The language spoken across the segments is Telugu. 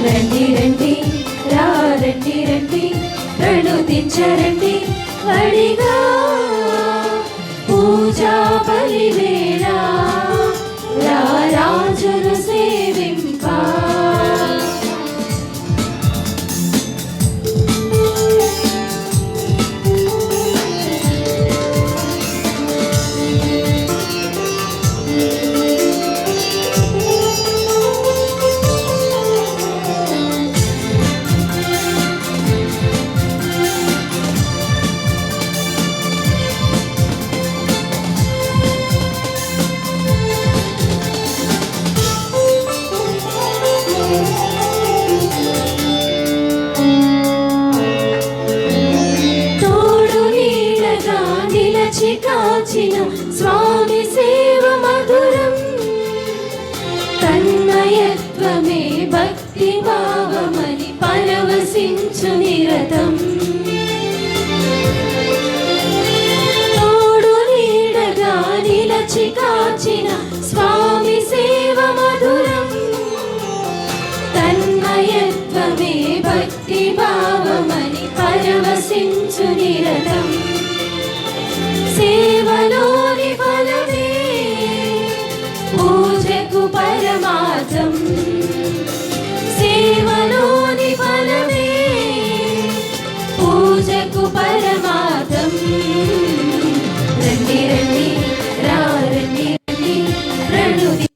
రండి రండి రా రండి రండి ప్రణుతించరండి వడిగా పూజా బలివేళ రాజును సేవింప కాచిన స్వామి సేవ మధురం తన్మయత్వమే భక్తి భావమని పరవశించు నిరతం తోడు నీడగా నిలచి కాచిన స్వామి సేవ మధురం తన్మయత్వమే భక్తి భావమని పరవశించు నిరతం సేవలోని ఫలమే పూజకు పరమార్థం సేవలోని ఫలమే పూజకు పరమార్థం రండి రండి రా రండి రండి ప్రణుతి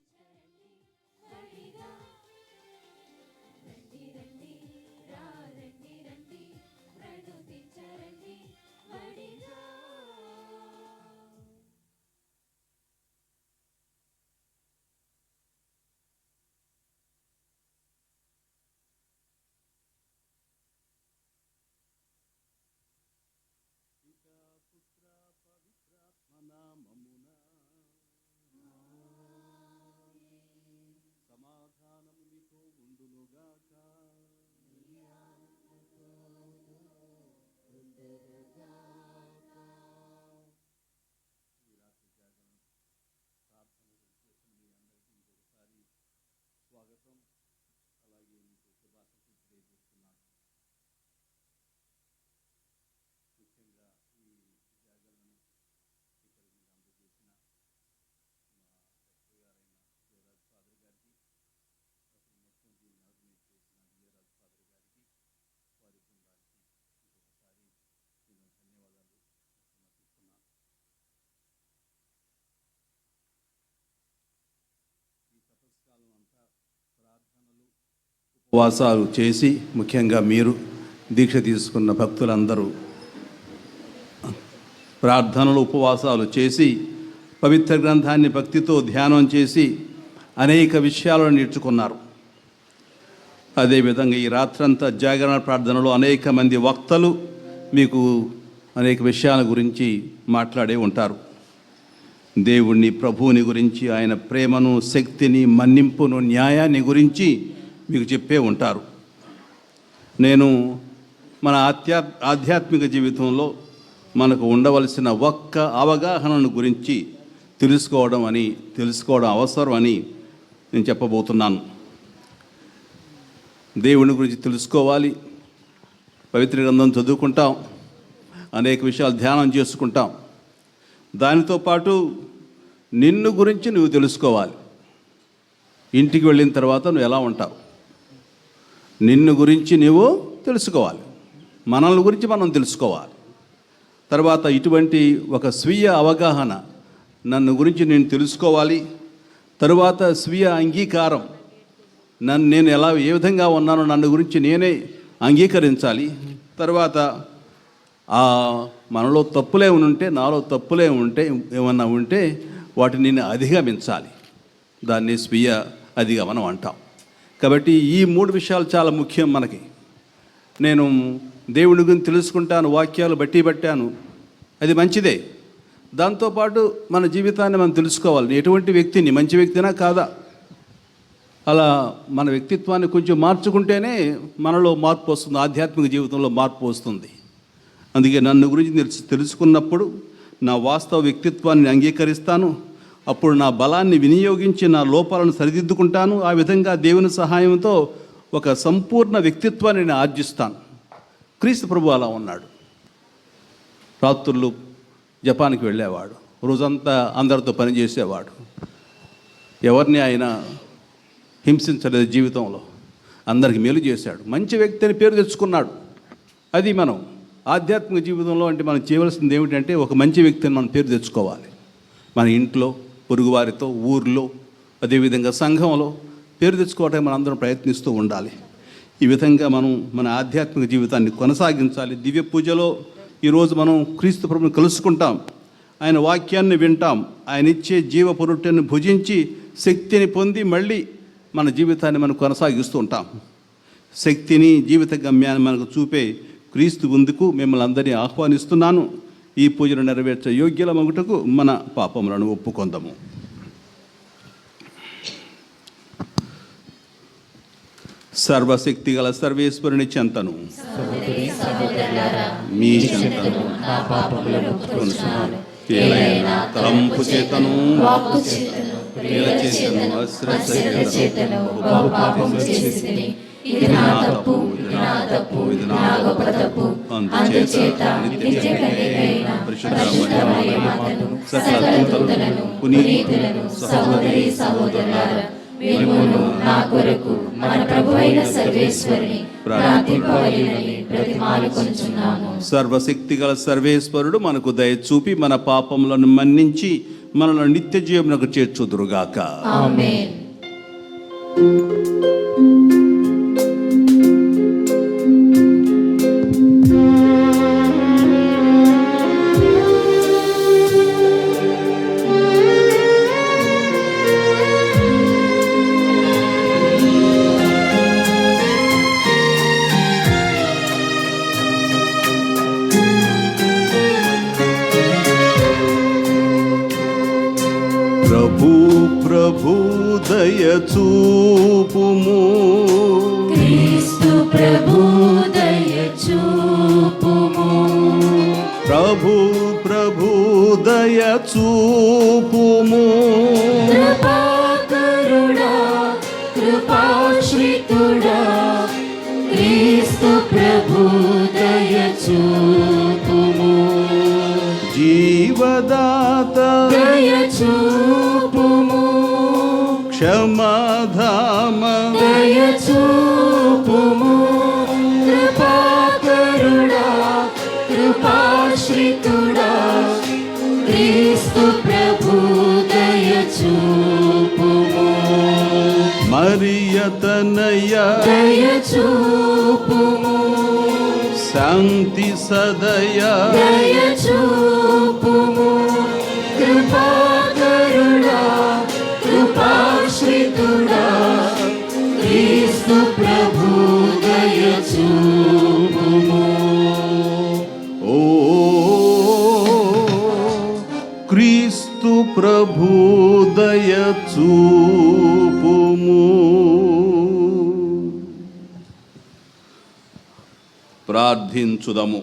ఉపవాసాలు చేసి ముఖ్యంగా మీరు దీక్ష తీసుకున్న భక్తులందరూ ప్రార్థనలు ఉపవాసాలు చేసి పవిత్ర గ్రంథాన్ని భక్తితో ధ్యానం చేసి అనేక విషయాలను నేర్చుకున్నారు. అదేవిధంగా ఈ రాత్రంతా జాగరణ ప్రార్థనలో అనేక మంది వక్తలు మీకు అనేక విషయాల గురించి మాట్లాడే ఉంటారు. దేవుణ్ణి, ప్రభువుని గురించి, ఆయన ప్రేమను, శక్తిని, మన్నింపును, న్యాయాన్ని గురించి మీకు చెప్పే ఉంటారు. నేను మన ఆధ్యాత్మిక జీవితంలో మనకు ఉండవలసిన ఒక్క అవగాహనను గురించి తెలుసుకోవడం అవసరం అని నేను చెప్పబోతున్నాను. దేవుని గురించి తెలుసుకోవాలి. పవిత్ర గ్రంథం చదువుకుంటాం, అనేక విషయాలు ధ్యానం చేసుకుంటాం. దానితో పాటు నిన్ను గురించి నువ్వు తెలుసుకోవాలి. ఇంటికి వెళ్ళిన తర్వాత నువ్వు ఎలా ఉంటావు, నిన్ను గురించి నువ్వు తెలుసుకోవాలి. మనల్ని గురించి మనం తెలుసుకోవాలి. తర్వాత ఇటువంటి ఒక స్వీయ అవగాహన, నన్ను గురించి నేను తెలుసుకోవాలి. తరువాత స్వీయ అంగీకారం, నేను ఏ విధంగా ఉన్నానో నన్ను గురించి నేనే అంగీకరించాలి. తర్వాత మనలో తప్పులే ఉంటే, నాలో తప్పులే ఏమన్నా ఉంటే వాటిని నేను అధిగమించాలి. దాన్ని స్వీయ అధిగమనం అంటాం. కాబట్టి ఈ 3 విషయాలు చాలా ముఖ్యం మనకి. నేను దేవుని గురించి తెలుసుకుంటాను, వాక్యాలు పట్టాను, అది మంచిదే. దాంతోపాటు మన జీవితాన్ని మనం తెలుసుకోవాలి. ఎటువంటి వ్యక్తిని, మంచి వ్యక్తినా కాదా, అలా మన వ్యక్తిత్వాన్ని కొంచెం మార్చుకుంటేనే మనలో మార్పు వస్తుంది, ఆధ్యాత్మిక జీవితంలో మార్పు వస్తుంది. అందుకే నన్ను గురించి తెలుసుకున్నప్పుడు నా వాస్తవ వ్యక్తిత్వాన్ని అంగీకరిస్తాను. అప్పుడు నా బలాన్ని వినియోగించి నా లోపాలను సరిదిద్దుకుంటాను. ఆ విధంగా దేవుని సహాయంతో ఒక సంపూర్ణ వ్యక్తిత్వాన్ని నేను ఆర్జిస్తాను. క్రీస్తు ప్రభు అలా ఉన్నాడు. రాత్రులు జపాన్కి వెళ్ళేవాడు, రోజంతా అందరితో పనిచేసేవాడు, ఎవరిని ఆయన హింసించలేదు జీవితంలో, అందరికి మేలు చేశాడు, మంచి వ్యక్తి అని పేరు తెచ్చుకున్నాడు. అది మనం ఆధ్యాత్మిక జీవితంలో అంటే మనం చేయవలసింది ఏమిటంటే ఒక మంచి వ్యక్తిని మనం పేరు తెచ్చుకోవాలి. మన ఇంట్లో, పొరుగువారితో, ఊర్లో, అదేవిధంగా సంఘంలో పేరు తెచ్చుకోవడానికి మనం అందరం ప్రయత్నిస్తూ ఉండాలి. ఈ విధంగా మనం మన ఆధ్యాత్మిక జీవితాన్ని కొనసాగించాలి. దివ్య పూజలో ఈరోజు మనం క్రీస్తు ప్రభుని కలుసుకుంటాం, ఆయన వాక్యాన్ని వింటాం, ఆయన ఇచ్చే జీవ పురుటిని భుజించి శక్తిని పొంది మళ్ళీ మన జీవితాన్ని మనం కొనసాగిస్తూ ఉంటాం. శక్తిని, జీవిత గమ్యాన్ని మనకు చూపే క్రీస్తు ముందుకు మిమ్మల్ని అందరినీ ఆహ్వానిస్తున్నాను. ఈ పూజను నెరవేర్చే యోగ్యుల మగుటకు మన పాపములను ఒప్పుకొందము. సర్వశక్తి గల సర్వేశ్వరుని చెంతను మీ చెంతను తలంపు చేతను క్రియల చేతను అశ్రద్ధ ఇది నా తప్పు, ఇది నా తప్పు, ఇది నా గొప్ప తప్పు. అందుచేత నిత్య కన్యకైన పరిశుద్ధ మరియమాతను, సకల దూతలను, పునీతులను, సహోదరీ సహోదరులారా, మిమ్మును నా కొరకు మన ప్రభువైన సర్వేశ్వరుని ప్రార్థింపవలెనని బ్రతిమాలుకొనుచున్నాము. సర్వశక్తి గల సర్వేశ్వరుడు మనకు దయ చూపి మన పాపములను మన్నించి మనల్ని నిత్య జీవమునకు చేర్చుదురుగాక. ఆమేన్. ప్రభు దయ చూపుము, క్రీస్తు ప్రభు దయ చూపుము. ప్రభు దయ చూపుము. కృపాకరుడా, కృపాశ్రితుడా, క్రీస్తు ప్రభు దయ చూపుము. జీవదాత దయ చూపుము. క్షమాధామ దయ చూపుము. కృపాకరుడా, కృపాశ్రితుడా, క్రీస్తు ప్రభు దయ చూపుము. మరియ తనయ దయ చూపుము. శాంతి సదయ దయ చూపుము. కృపాకరుడా, కృపాశ్రితుడా, క్రీస్తు ప్రభు దయ చూపుము. ఓ క్రీస్తు ప్రభు దయ చూపుము. ప్రార్థించుదము.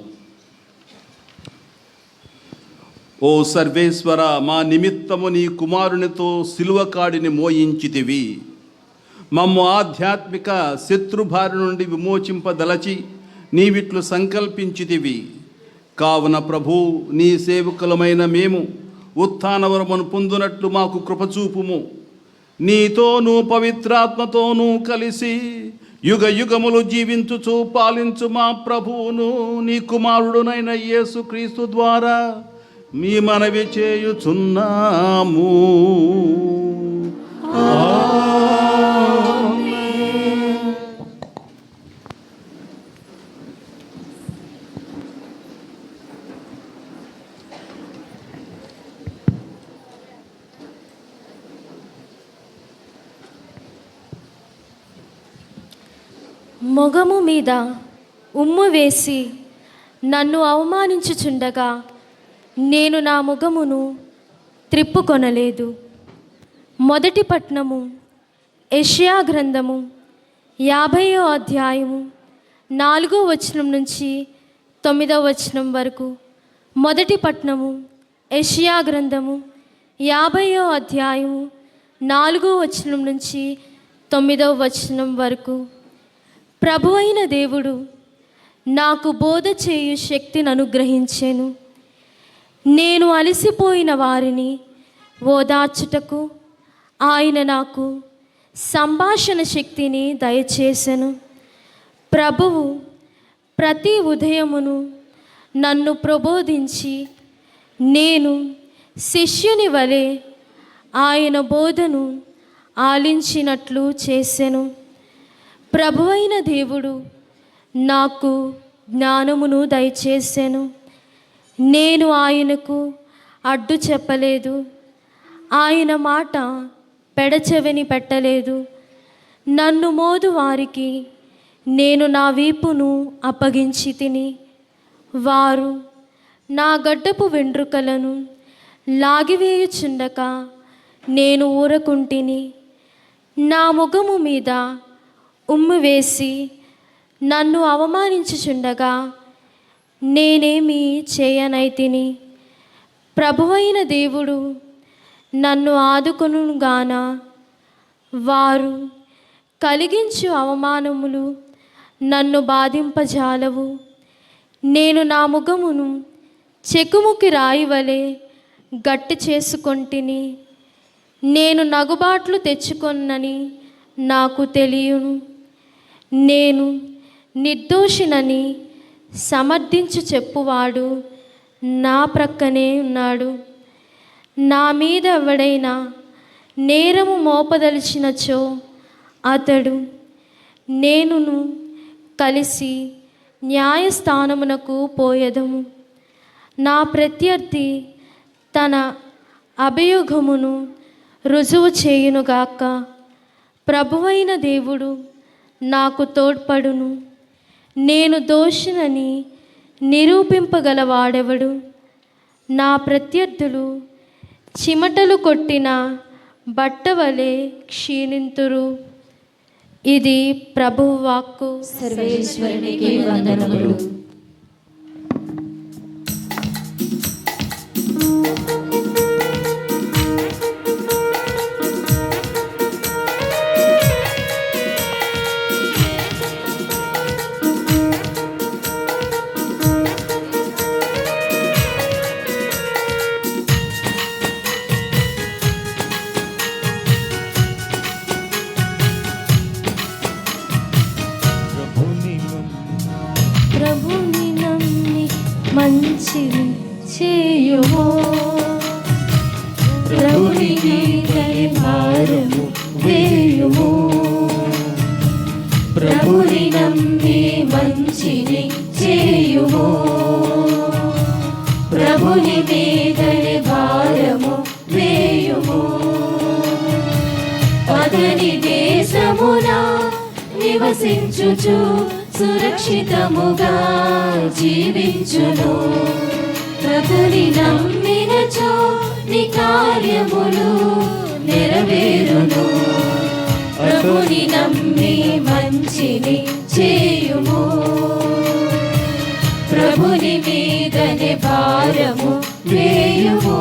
ఓ సర్వేశ్వర, మా నిమిత్తము నీ కుమారునితో సిలువ కాడిని మోయించితివి. మమ్ము ఆధ్యాత్మిక శత్రుభారి నుండి విమోచింపదలచి నీవిట్లు సంకల్పించితివి. కావున ప్రభు, నీ సేవకులమైన మేము ఉత్థానవరమును పొందునట్లు మాకు కృపచూపుము. నీతోనూ పవిత్రాత్మతోనూ కలిసి యుగ యుగములు జీవించుచు పాలించు మా ప్రభువును నీ కుమారుడునైన యేసుక్రీస్తు ద్వారా మీ మనవి చేయుచున్నాము. మొగము మీద ఉమ్ము వేసి నన్ను అవమానించుచుండగా నేను నా ముఖమును త్రిప్పుకొనలేదు. మొదటి పట్నము యెషయా గ్రంథము 50వ అధ్యాయము 4వ వచనం నుంచి 9వ వచనం వరకు. మొదటి పట్నము యెషయా గ్రంథము 50వ అధ్యాయము 4వ వచనం నుంచి 9వ వచనం వరకు. ప్రభువైన దేవుడు నాకు బోధ చేయు శక్తిని అనుగ్రహించెను. నేను అలసిపోయిన వారిని ఓదార్చుటకు ఆయన నాకు సంభాషణ శక్తిని దయచేసెను. ప్రభువు ప్రతి ఉదయమును నన్ను ప్రబోధించి నేను శిష్యుని వలె ఆయన బోధను ఆలించినట్లు చేసెను. ప్రభువైన దేవుడు నాకు జ్ఞానమును దయచేసెను. నేను ఆయనకు అడ్డు చెప్పలేదు, ఆయన మాట పెడచెవిని పెట్టలేదు. నన్ను మోదు వారికి నేను నా వీపును అప్పగించి తిని, వారు నా గడ్డపు వెంట్రుకలను లాగివేయుచుండక నేను ఊరకుంటిని. నా ముఖము మీద ఉమ్ము వేసి నన్ను అవమానించుచుండగా నేనేమి చేయనైతిని. ప్రభువైన దేవుడు నన్ను ఆదుకొనుగాన వారు కలిగించు అవమానములు నన్ను బాధింపజాలవు. నేను నా ముఖమును చెకుముకి రాయి వలె గట్టి చేసుకొంటిని. నేను నగుబాట్లు తెచ్చుకొన్నని నాకు తెలియను. నేను నిర్దోషినని సమర్థించు చెప్పువాడు నా ప్రక్కనే ఉన్నాడు. నా మీద ఎవడైనా నేరము మోపదలిచినచో అతడు నేనును కలిసి న్యాయస్థానమునకు పోయెదము. నా ప్రత్యర్థి తన అభియోగమును రుజువు చేయునుగాక. ప్రభువైన దేవుడు నాకు తోడ్పడును. నేను దోషినని నిరూపింపగలవాడెవడు? నా ప్రత్యర్థులు చిమటలు కొట్టిన బట్టవలే క్షీణింతురు. ఇది ప్రభువు వాక్కు. సర్వేశ్వరునికి వందనములు. ప్రభుని నమ్మి మంచిని చేయుమో. ప్రభునికి భారము వేయుమో. ప్రభుని నమ్మి మంచిని చేయుమో. ప్రభుని మీదనే భారము వేయుమో. అతని దేశమున నివసించుచు సురక్షితముగా జీవించును. ప్రభుని నమ్మినచో నీ కార్యములు నెరవేరును. ప్రభుని నమ్మి మంచిని చేయుము. ప్రభుని మీదనే భారము వేయుము.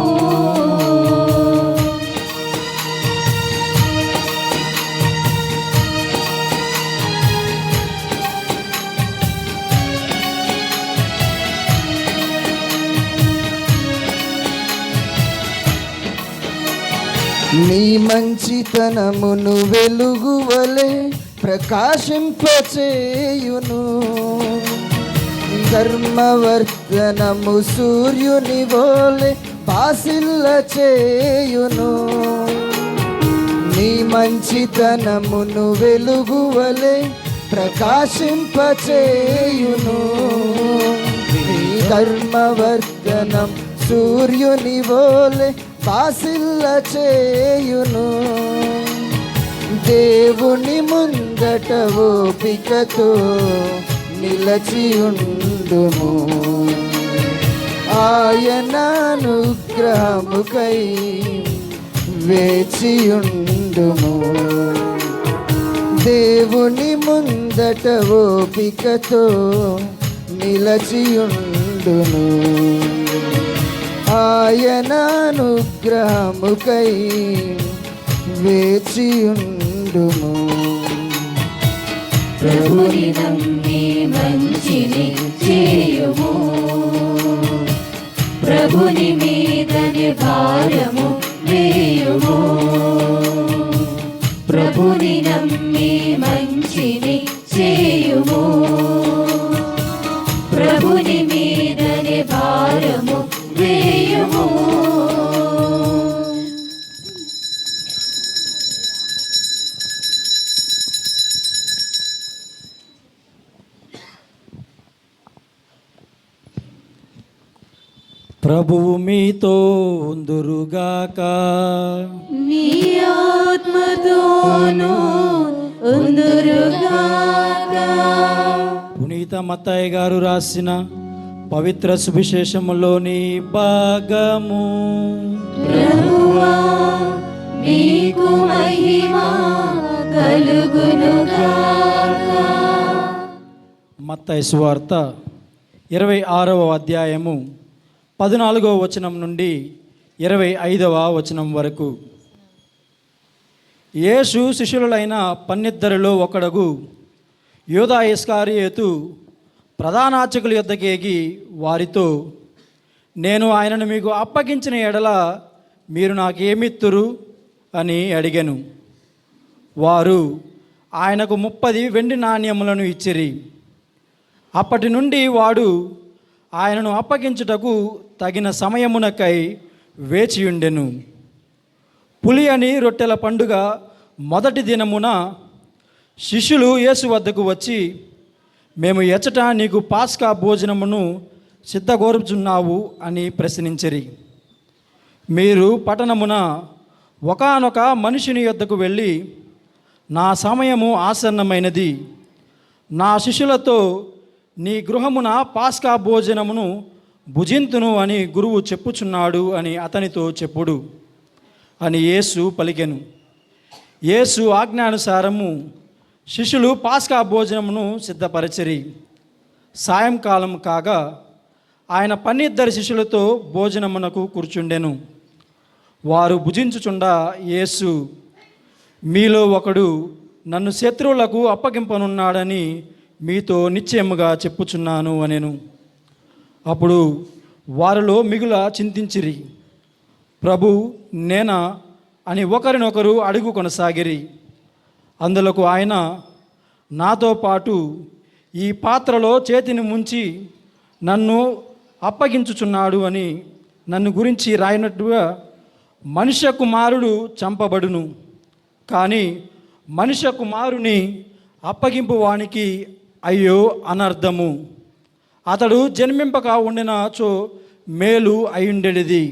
నీ మంచితనమును వెలుగువలే ప్రకాశింపచేయును. ధర్మవర్తనము సూర్యుని వలె పాసిల్ల చేయును. నీ మంచితనమును వెలుగువలే ప్రకాశింపచేయును. నీ ధర్మవర్తనం సూర్యుని వలె పాసిల్ల చేయును. దేవుని ముందట ఓపికతో నిలచియుండుము. ఆయన అనుగ్రహముకై వేచియుండుము. దేవుని ముందట ఓపికతో నిలచియుండును. ఆయన అనుగ్రహముకై వేచియుండుము. ప్రభుని నమ్మి మంచిని చేయుము. ప్రభుని మీదనే భారము వేయుము. ప్రభుని నమ్మి మంచిని చేయుము. ప్రభుని మీదనే భారము వేయుము. ప్రభువు మీతో ఉందురుగాక. నీ ఆత్మతోనూ ఉందురుగాక. పునీత మత్తయి గారు రాసిన పవిత్ర సువిశేషములోని భాగము. ప్రభువా మీకు మహిమ కలుగునుగాక. మత్తయి సువార్త 26వ అధ్యాయము 14వ వచనం నుండి 25వ వచనం వరకు. యేసు శిష్యులైన 12 ఒకడుగు యూదా ఇస్కరియోతు ప్రధానార్చకుల యొద్దకు ఎగి వారితో, నేను ఆయనను మీకు అప్పగించిన ఎడల మీరు నాకేమిత్తురు అని అడిగాను. వారు ఆయనకు 30 వెండి నాణ్యములను ఇచ్చిరి. అప్పటి నుండి వాడు ఆయనను అప్పగించుటకు తగిన సమయమునకై వేచియుండెను. పులి అని రొట్టెల పండుగ మొదటి దినమున శిష్యులు యేసు వద్దకు వచ్చి, మేము ఎచ్చట నీకు పాస్కా భోజనమును సిద్ధగోరుచున్నావు అని ప్రశ్నించిరి. మీరు పట్టణమున ఒకానొక మనుషుని యొద్దకు వెళ్ళి, నా సమయము ఆసన్నమైనది, నా శిష్యులతో నీ గృహమున పాస్కా భోజనమును భుజింతును అని గురువు చెప్పుచున్నాడు అని అతనితో చెప్పుడు అని యేసు పలికెను. యేసు ఆజ్ఞానుసారము శిష్యులు పాస్కా భోజనమును సిద్ధపరచిరి. సాయంకాలం కాగా ఆయన 12 శిష్యులతో భోజనమునకు కూర్చుండెను. వారు భుజించుచుండా యేసు, మీలో ఒకడు నన్ను శత్రువులకు అప్పగింపనున్నాడని మీతో నిశ్చయముగా చెప్పుచున్నాను అనెను. అప్పుడు వారిలో మిగుల చింతించిరి. ప్రభు, నేనా అని ఒకరినొకరు అడుగు కొనసాగిరి. అందులకు ఆయన, నాతో పాటు ఈ పాత్రలో చేతిని ముంచి నన్ను అప్పగించుచున్నాడు అని నన్ను గురించి రాయినట్టుగా మనుష్య కుమారుడు చంపబడును, కానీ మనుష్య కుమారుని అప్పగింపు వానికి అయ్యో అనర్థము. అతడు జన్మింపక ఉండినచో మేలు అయ్యుండేది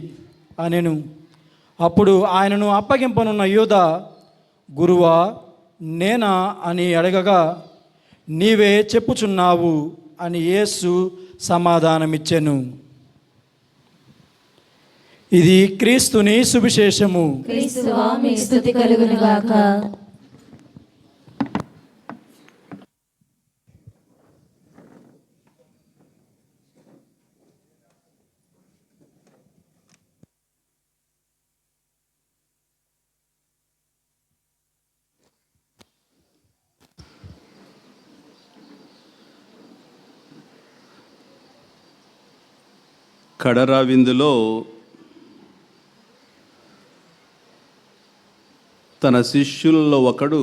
అనెను. అప్పుడు ఆయనను అప్పగింపనున్న యూదా, గురువా, నేనా అని అడగగా, నీవే చెప్పుచున్నావు అని యేసు సమాధానమిచ్చెను. ఇది క్రీస్తుని సువిశేషము. క్రీస్తువా మీ స్తుతి కలుగునుగాక. కడరా విందులో తన శిష్యులలో ఒకడు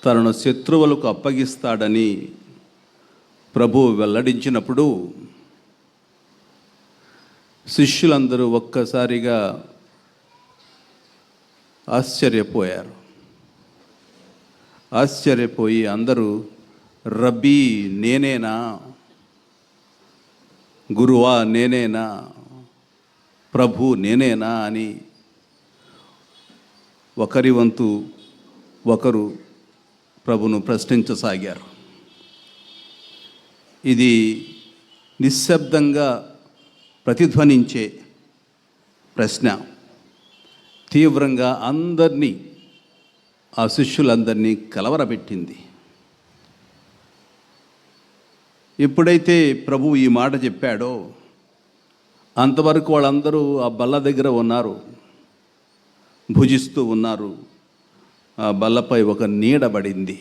తనను శత్రువులకు అప్పగిస్తాడని ప్రభువు వెల్లడించినప్పుడు శిష్యులందరూ ఒక్కసారిగా ఆశ్చర్యపోయారు. ఆశ్చర్యపోయి అందరూ, రబ్బీ, నేనేనా? గురువా, నేనేనా? ప్రభు, నేనేనా అని ఒకరి వంతు ఒకరు ప్రభును ప్రశ్నించసాగారు. ఇది నిశ్శబ్దంగా ప్రతిధ్వనించే ప్రశ్న తీవ్రంగా అందరినీ, ఆ శిష్యులందరినీ కలవరపెట్టింది. ఎప్పుడైతే ప్రభువు ఈ మాట చెప్పాడో అంతవరకు వాళ్ళందరూ ఆ బల్ల దగ్గర ఉన్నారు, భుజిస్తూ ఉన్నారు. ఆ బల్లపై ఒక నీడ పడింది.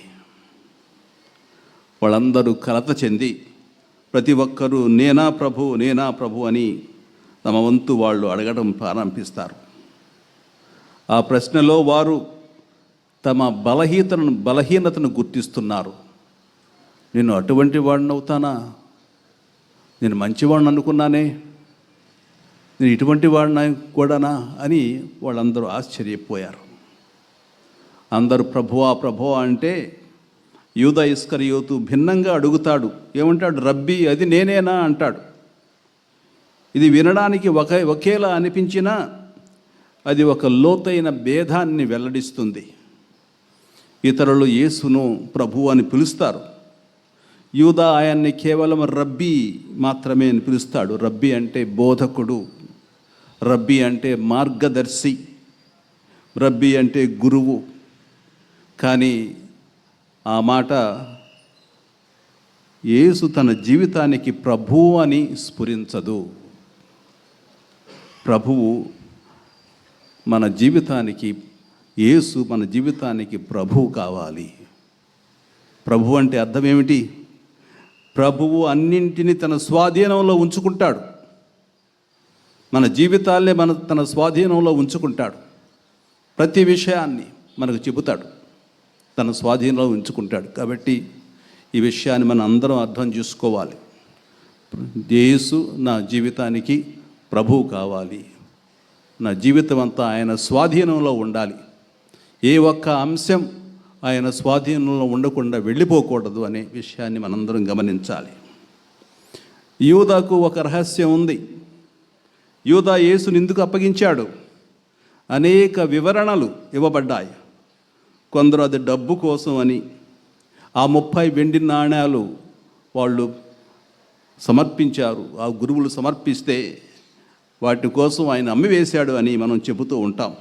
వాళ్ళందరూ కలత చెంది ప్రతి ఒక్కరూ నేనా ప్రభు అని తమ వంతు వాళ్ళు అడగడం ప్రారంభిస్తారు. ఆ ప్రశ్నలో వారు తమ బలహీనతను గుర్తిస్తున్నారు. నేను అటువంటి వాడిని అవుతానా? నేను మంచివాడిని అనుకున్నానే, నేను ఇటువంటి వాడిని కూడానా అని వాళ్ళందరూ ఆశ్చర్యపోయారు. అందరూ ప్రభువా అంటే యూదా ఇస్కరియోతు భిన్నంగా అడుగుతాడు. ఏమంటాడు? రబ్బీ, అది నేనేనా అంటాడు. ఇది వినడానికి ఒకేలా అనిపించినా అది ఒక లోతైన భేదాన్ని వెల్లడిస్తుంది. ఇతరులు యేసును ప్రభు అని పిలుస్తారు. యూదా ఆయన్ని కేవలం రబ్బీ మాత్రమే అని పిలుస్తాడు. రబ్బీ అంటే బోధకుడు, రబ్బీ అంటే మార్గదర్శి, రబ్బీ అంటే గురువు. కానీ ఆ మాట యేసు తన జీవితానికి ప్రభువు అని స్ఫురించదు. ప్రభువు మన జీవితానికి, యేసు మన జీవితానికి ప్రభువు కావాలి. ప్రభు అంటే అర్థం ఏమిటి? ప్రభువు అన్నింటినీ తన స్వాధీనంలో ఉంచుకుంటాడు. మన జీవితాలనే తన స్వాధీనంలో ఉంచుకుంటాడు. ప్రతి విషయాన్ని మనకు చెబుతాడు, తన స్వాధీనంలో ఉంచుకుంటాడు. కాబట్టి ఈ విషయాన్ని మనం అందరం అర్థం చేసుకోవాలి. యేసు నా జీవితానికి ప్రభువు కావాలి. నా జీవితం అంతా ఆయన స్వాధీనంలో ఉండాలి. ఏ ఒక్క అంశం ఆయన స్వాధీనంలో ఉండకుండా వెళ్ళిపోకూడదు అనే విషయాన్ని మనందరం గమనించాలి. యూదాకు ఒక రహస్యం ఉంది. యూదా యేసుని ఎందుకు అప్పగించాడు? అనేక వివరణలు ఇవ్వబడ్డాయి. కొందరు అది డబ్బు కోసం అని, ఆ 30 వెండి నాణ్యాలు వాళ్ళు సమర్పించారు. ఆ గురువులు సమర్పిస్తే వాటి కోసం ఆయన అమ్మివేశాడు అని మనం చెబుతూ ఉంటాం.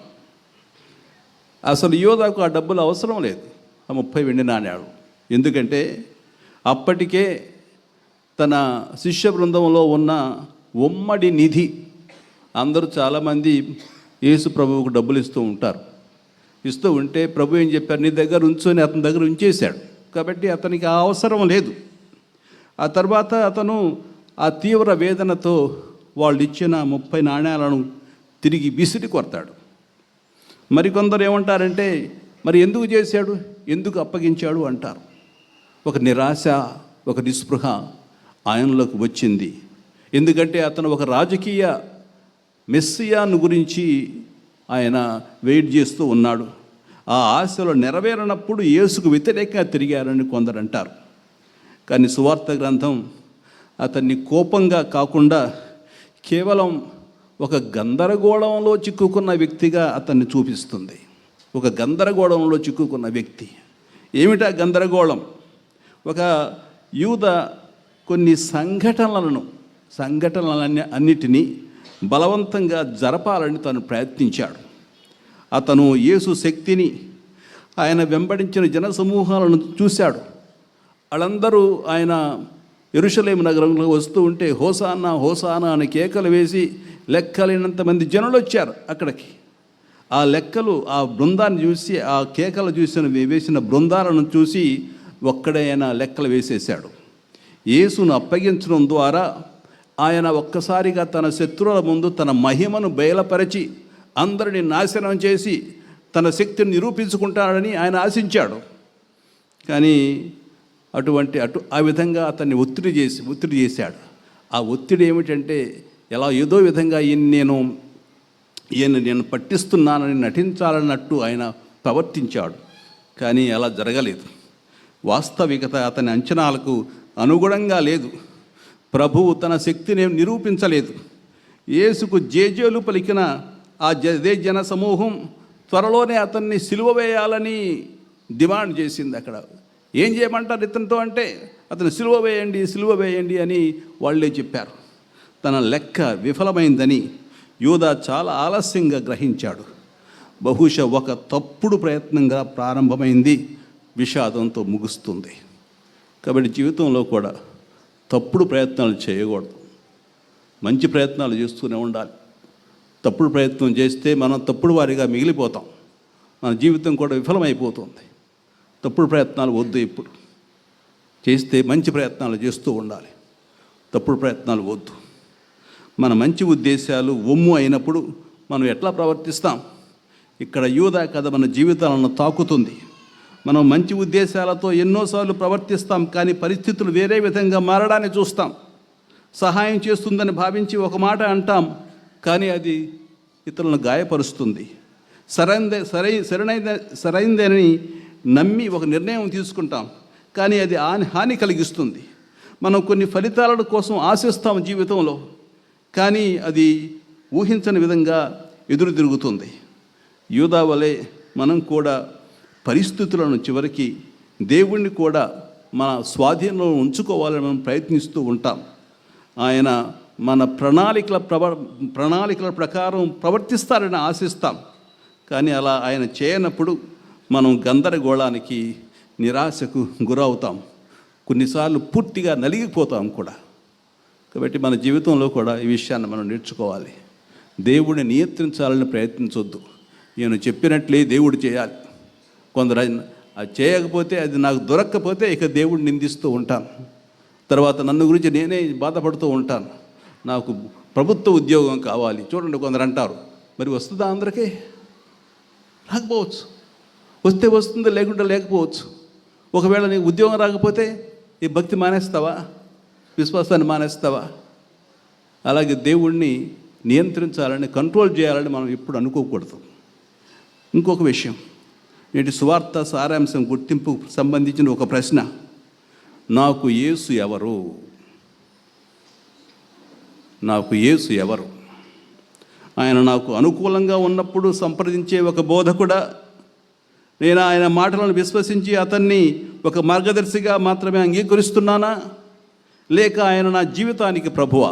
అసలు యోధాకు ఆ డబ్బులు అవసరం లేదు, ఆ 30 వెండి నాణ్యాలు. ఎందుకంటే అప్పటికే తన శిష్య బృందంలో ఉన్న ఉమ్మడి నిధి, అందరూ చాలామంది యేసు ప్రభువుకు డబ్బులు ఇస్తూ ఉంటారు. ఇస్తూ ఉంటే ప్రభు ఏం చెప్పారు? నీ దగ్గర ఉంచుని అతని దగ్గర ఉంచేశాడు. కాబట్టి అతనికి ఆ అవసరం లేదు. ఆ తర్వాత అతను ఆ తీవ్ర వేదనతో వాళ్ళు ఇచ్చిన 30 నాణ్యాలను తిరిగి విసిరి కొడతాడు. మరికొందరు ఏమంటారంటే, మరి ఎందుకు చేశాడు, ఎందుకు అప్పగించాడు అంటారు. ఒక నిరాశ, ఒక నిస్పృహ ఆయనలోకి వచ్చింది. ఎందుకంటే అతను ఒక రాజకీయ మెస్సియాను గురించి ఆయన వెయిట్ చేస్తూ ఉన్నాడు. ఆ ఆశలు నెరవేరనప్పుడు యేసుకు వ్యతిరేకంగా తిరిగారని కొందరు అంటారు. కానీ సువార్త గ్రంథం అతన్ని కోపంగా కాకుండా కేవలం ఒక గందరగోళంలో చిక్కుకున్న వ్యక్తిగా అతన్ని చూపిస్తుంది. ఒక గందరగోళంలో చిక్కుకున్న వ్యక్తి. ఏమిటా గందరగోళం? ఒక యూద కొన్ని సంఘటనలన్నిటినీ బలవంతంగా జరపాలని తను ప్రయత్నించాడు. అతను యేసు శక్తిని, ఆయన వెంబడించిన జనసమూహాలను చూశాడు. వాళ్ళందరూ ఆయన యెరూషలేము నగరంలో వస్తూ ఉంటే హోసానా హోసానా అని కేకలు వేసి లెక్కలేనంత మంది జనులు వచ్చారు అక్కడికి. ఆ లెక్కలు, ఆ బృందాన్ని చూసి, ఆ కేకలు వేసిన బృందాలను చూసి ఒక్కడే ఆయన లెక్కలు వేసేశాడు. యేసును అప్పగించడం ద్వారా ఆయన ఒక్కసారిగా తన శత్రువుల ముందు తన మహిమను బయలుపరిచి అందరిని నాశనం చేసి తన శక్తిని నిరూపించుకుంటాడని ఆయన ఆశించాడు. కానీ ఆ విధంగా అతన్ని ఒత్తిడి చేశాడు. ఆ ఒత్తిడి ఏమిటంటే, ఏదో విధంగా నేను పట్టిస్తున్నానని నటించాలన్నట్టు ఆయన ప్రవర్తించాడు. కానీ అలా జరగలేదు. వాస్తవికత అతని అంచనాలకు అనుగుణంగా లేదు. ప్రభువు తన శక్తిని నిరూపించలేదు. యేసుకు జేజేలు పలికిన అదే జన సమూహం త్వరలోనే అతన్ని సిలువ వేయాలని డిమాండ్ చేసింది. అక్కడ ఏం చేయమంటారు ఇతనితో అంటే, అతను సిలువ వేయండి అని వాళ్ళే చెప్పారు. తన లెక్క విఫలమైందని యూదా చాలా ఆలస్యంగా గ్రహించాడు. బహుశా ఒక తప్పుడు ప్రయత్నంగా ప్రారంభమైంది, విషాదంతో ముగుస్తుంది. కాబట్టి జీవితంలో కూడా తప్పుడు ప్రయత్నాలు చేయకూడదు. మంచి ప్రయత్నాలు చేస్తూనే ఉండాలి. తప్పుడు ప్రయత్నం చేస్తే మనం తప్పుడు వారిగా మిగిలిపోతాం. మన జీవితం కూడా విఫలమైపోతుంది. తప్పుడు ప్రయత్నాలు వద్దు. ఇప్పుడు చేస్తే మంచి ప్రయత్నాలు చేస్తూ ఉండాలి, తప్పుడు ప్రయత్నాలు వద్దు. మన మంచి ఉద్దేశాలు ఒమ్ము అయినప్పుడు మనం ఎట్లా ప్రవర్తిస్తాం? ఇక్కడ యూదా కథ మన జీవితాలను తాకుతుంది. మనం మంచి ఉద్దేశాలతో ఎన్నోసార్లు ప్రవర్తిస్తాం, కానీ పరిస్థితులు వేరే విధంగా మారడాన్ని చూస్తాం. సహాయం చేస్తుందని భావించి ఒక మాట అంటాం, కానీ అది ఇతరులను గాయపరుస్తుంది. సరైనదని నమ్మి ఒక నిర్ణయం తీసుకుంటాం, కానీ అది హాని కలిగిస్తుంది. మనం కొన్ని ఫలితాల కోసం ఆశిస్తాం జీవితంలో, కానీ అది ఊహించని విధంగా ఎదురు తిరుగుతుంది. యూదా వలె మనం కూడా పరిస్థితులను చివరికి దేవుణ్ణి కూడా మన స్వాధీనంలో ఉంచుకోవాలని మనం ప్రయత్నిస్తూ ఉంటాం. ఆయన మన ప్రణాళికల ప్రకారం ప్రవర్తిస్తారని ఆశిస్తాం, కానీ అలా ఆయన చేయనప్పుడు మనం గందరగోళానికి, నిరాశకు గురవుతాం. కొన్నిసార్లు పూర్తిగా నలిగిపోతాం కూడా. కాబట్టి మన జీవితంలో కూడా ఈ విషయాన్ని మనం నేర్చుకోవాలి. దేవుడిని నియంత్రించాలని ప్రయత్నించొద్దు. నేను చెప్పినట్లే దేవుడు చేయాలి. కొందరు అది చేయకపోతే, అది నాకు దొరక్కపోతే ఇక దేవుడిని నిందిస్తూ ఉంటాను. తర్వాత నన్ను గురించి నేనే బాధపడుతూ ఉంటాను. నాకు ప్రభుత్వ ఉద్యోగం కావాలి. చూడండి, కొందరు అంటారు, మరి వస్తుందా అందరికీ? రాకపోవచ్చు. వస్తే వస్తుంది, లేకుంటే లేకపోవచ్చు. ఒకవేళ నీకు ఉద్యోగం రాకపోతే ఈ భక్తి మానేస్తావా? విశ్వాసాన్ని మానేస్తావా? అలాగే దేవుణ్ణి నియంత్రించాలని, కంట్రోల్ చేయాలని మనం ఎప్పుడు అనుకోకూడదు. ఇంకొక విషయం, నేటి సువార్త సారాంశం గుర్తింపుకు సంబంధించిన ఒక ప్రశ్న. నాకు యేసు ఎవరు? నాకు యేసు ఎవరు? ఆయన నాకు అనుకూలంగా ఉన్నప్పుడు సంప్రదించే ఒక బోధకుడా? నేను ఆయన మాటలను విశ్వసించి అతన్ని ఒక మార్గదర్శిగా మాత్రమే అంగీకరిస్తున్నానా, లేక ఆయన నా జీవితానికి ప్రభువా?